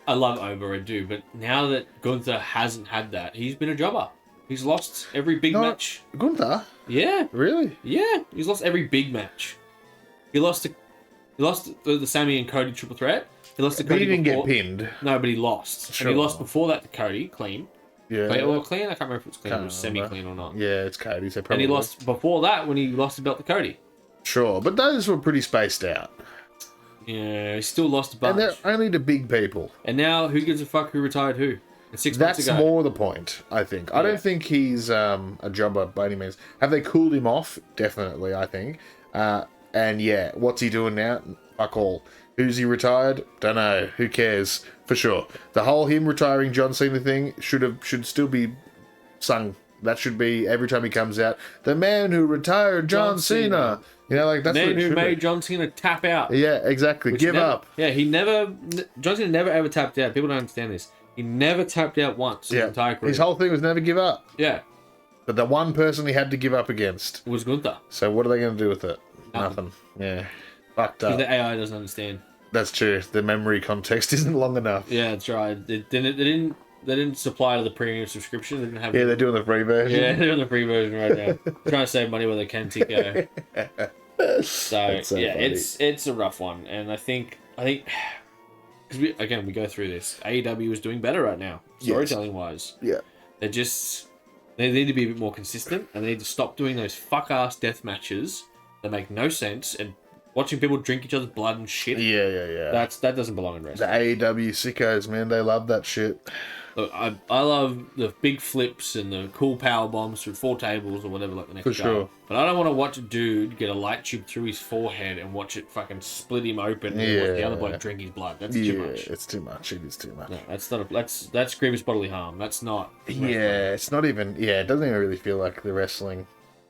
I love Oba, I do, but now that Gunther hasn't had that, he's been a jobber. He's lost every big match. Gunther? Yeah. Really? Yeah, he's lost every big match. He lost the Sammy and Cody triple threat. He lost to Cody. But he didn't get pinned. No, but he lost. Sure. And he lost before that to Cody, clean. Yeah. Clean? I can't remember if it's clean or semi-clean or not. Yeah, it's Cody, so probably. And he lost before that when he lost the belt to Cody. Sure, but those were pretty spaced out. Yeah, he still lost a bunch. And they're only to big people. And now, who gives a fuck who retired who? And 6 months ago. That's more the point, I think. Yeah. I don't think he's a jobber by any means. Have they cooled him off? Definitely, I think. And what's he doing now? Fuck all. Who's he retired? Don't know. Who cares? For sure. The whole him retiring John Cena thing should still be sung. That should be every time he comes out. The man who retired John Cena. That's the man who made John Cena tap out. Yeah, exactly. Give up. Yeah, John Cena never ever tapped out. People don't understand this. He never tapped out once in his entire career. His whole thing was never give up. Yeah. But the one person he had to give up against was Gunther. So what are they going to do with it? Nothing. Yeah. Fucked up. Because the AI doesn't understand. That's true. The memory context isn't long enough. Yeah, that's right. They didn't supply to the premium subscription. They didn't have. Yeah, they're doing the free version. Yeah, they're doing the free version right now. Trying to save money where they can, Tico. So funny. It's a rough one, and I think because we go through this. AEW is doing better right now, storytelling wise. Yeah, they need to be a bit more consistent, and they need to stop doing those fuck ass death matches that make no sense and watching people drink each other's blood and shit. Yeah. That doesn't belong in The wrestling. AEW sickos, man, they love that shit. Look, I love the big flips and the cool power bombs through 4 tables or whatever, like the next For guy. sure. But I don't want to watch a dude get a light tube through his forehead and watch it fucking split him open and watch the other bloke drink his blood. That's too much. It's too much. It is too much. No, that's grievous bodily harm. That's not. Yeah, it's not even. Yeah, it doesn't even really feel like the wrestling.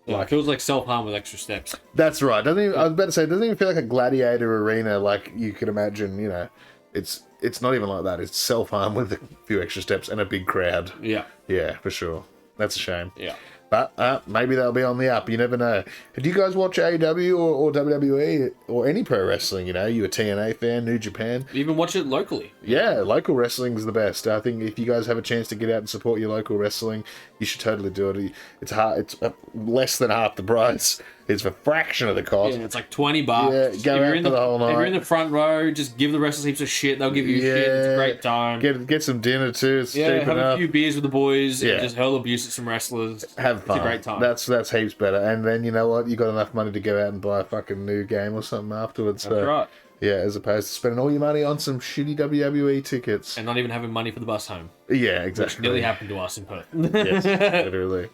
No, it feels like self harm with extra steps. That's right. Doesn't even, I was about to say, it doesn't even feel like a gladiator arena like you could imagine. You know, it's not even like that. It's self harm with a few extra steps and a big crowd. Yeah. Yeah, for sure. That's a shame. Yeah. But maybe they'll be on the up. You never know. Do you guys watch AEW or WWE or any pro wrestling? You know, you a TNA fan, New Japan? Even watch it locally. Yeah, local wrestling's the best. I think if you guys have a chance to get out and support your local wrestling, you should totally do it. It's hard. It's less than half the price. It's a fraction of the cost. Yeah, it's like $20. Yeah, go out for the whole night. If you're in the front row, just give the wrestlers heaps of shit. They'll give you shit. It's a great time. Get some dinner too. It's cheap have enough. a few beers with the boys. Yeah. And just hurl abuse at some wrestlers. Have fun. It's a great time. That's heaps better. And then you know what? You got enough money to go out and buy a fucking new game or something afterwards. That's right. Yeah, as opposed to spending all your money on some shitty WWE tickets. And not even having money for the bus home. Yeah, exactly. Which nearly happened to us in Perth. Yes, literally.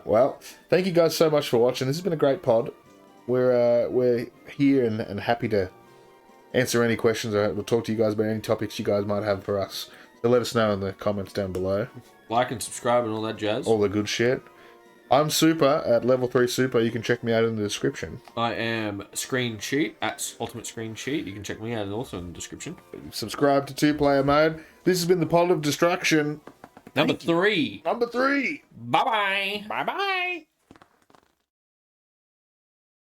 Well, thank you guys so much for watching. This has been a great pod. We're here and happy to answer any questions. We'll talk to you guys about any topics you guys might have for us. So let us know in the comments down below. Like and subscribe and all that jazz. All the good shit. I'm Super at Level 3 Super. You can check me out in the description. I am ScreenCheat at Ultimate ScreenCheat. You can check me out also in the description. Subscribe to 2-Player Mode. This has been the Pod of Destruction. Number 3. Number 3. Bye-bye. Bye-bye.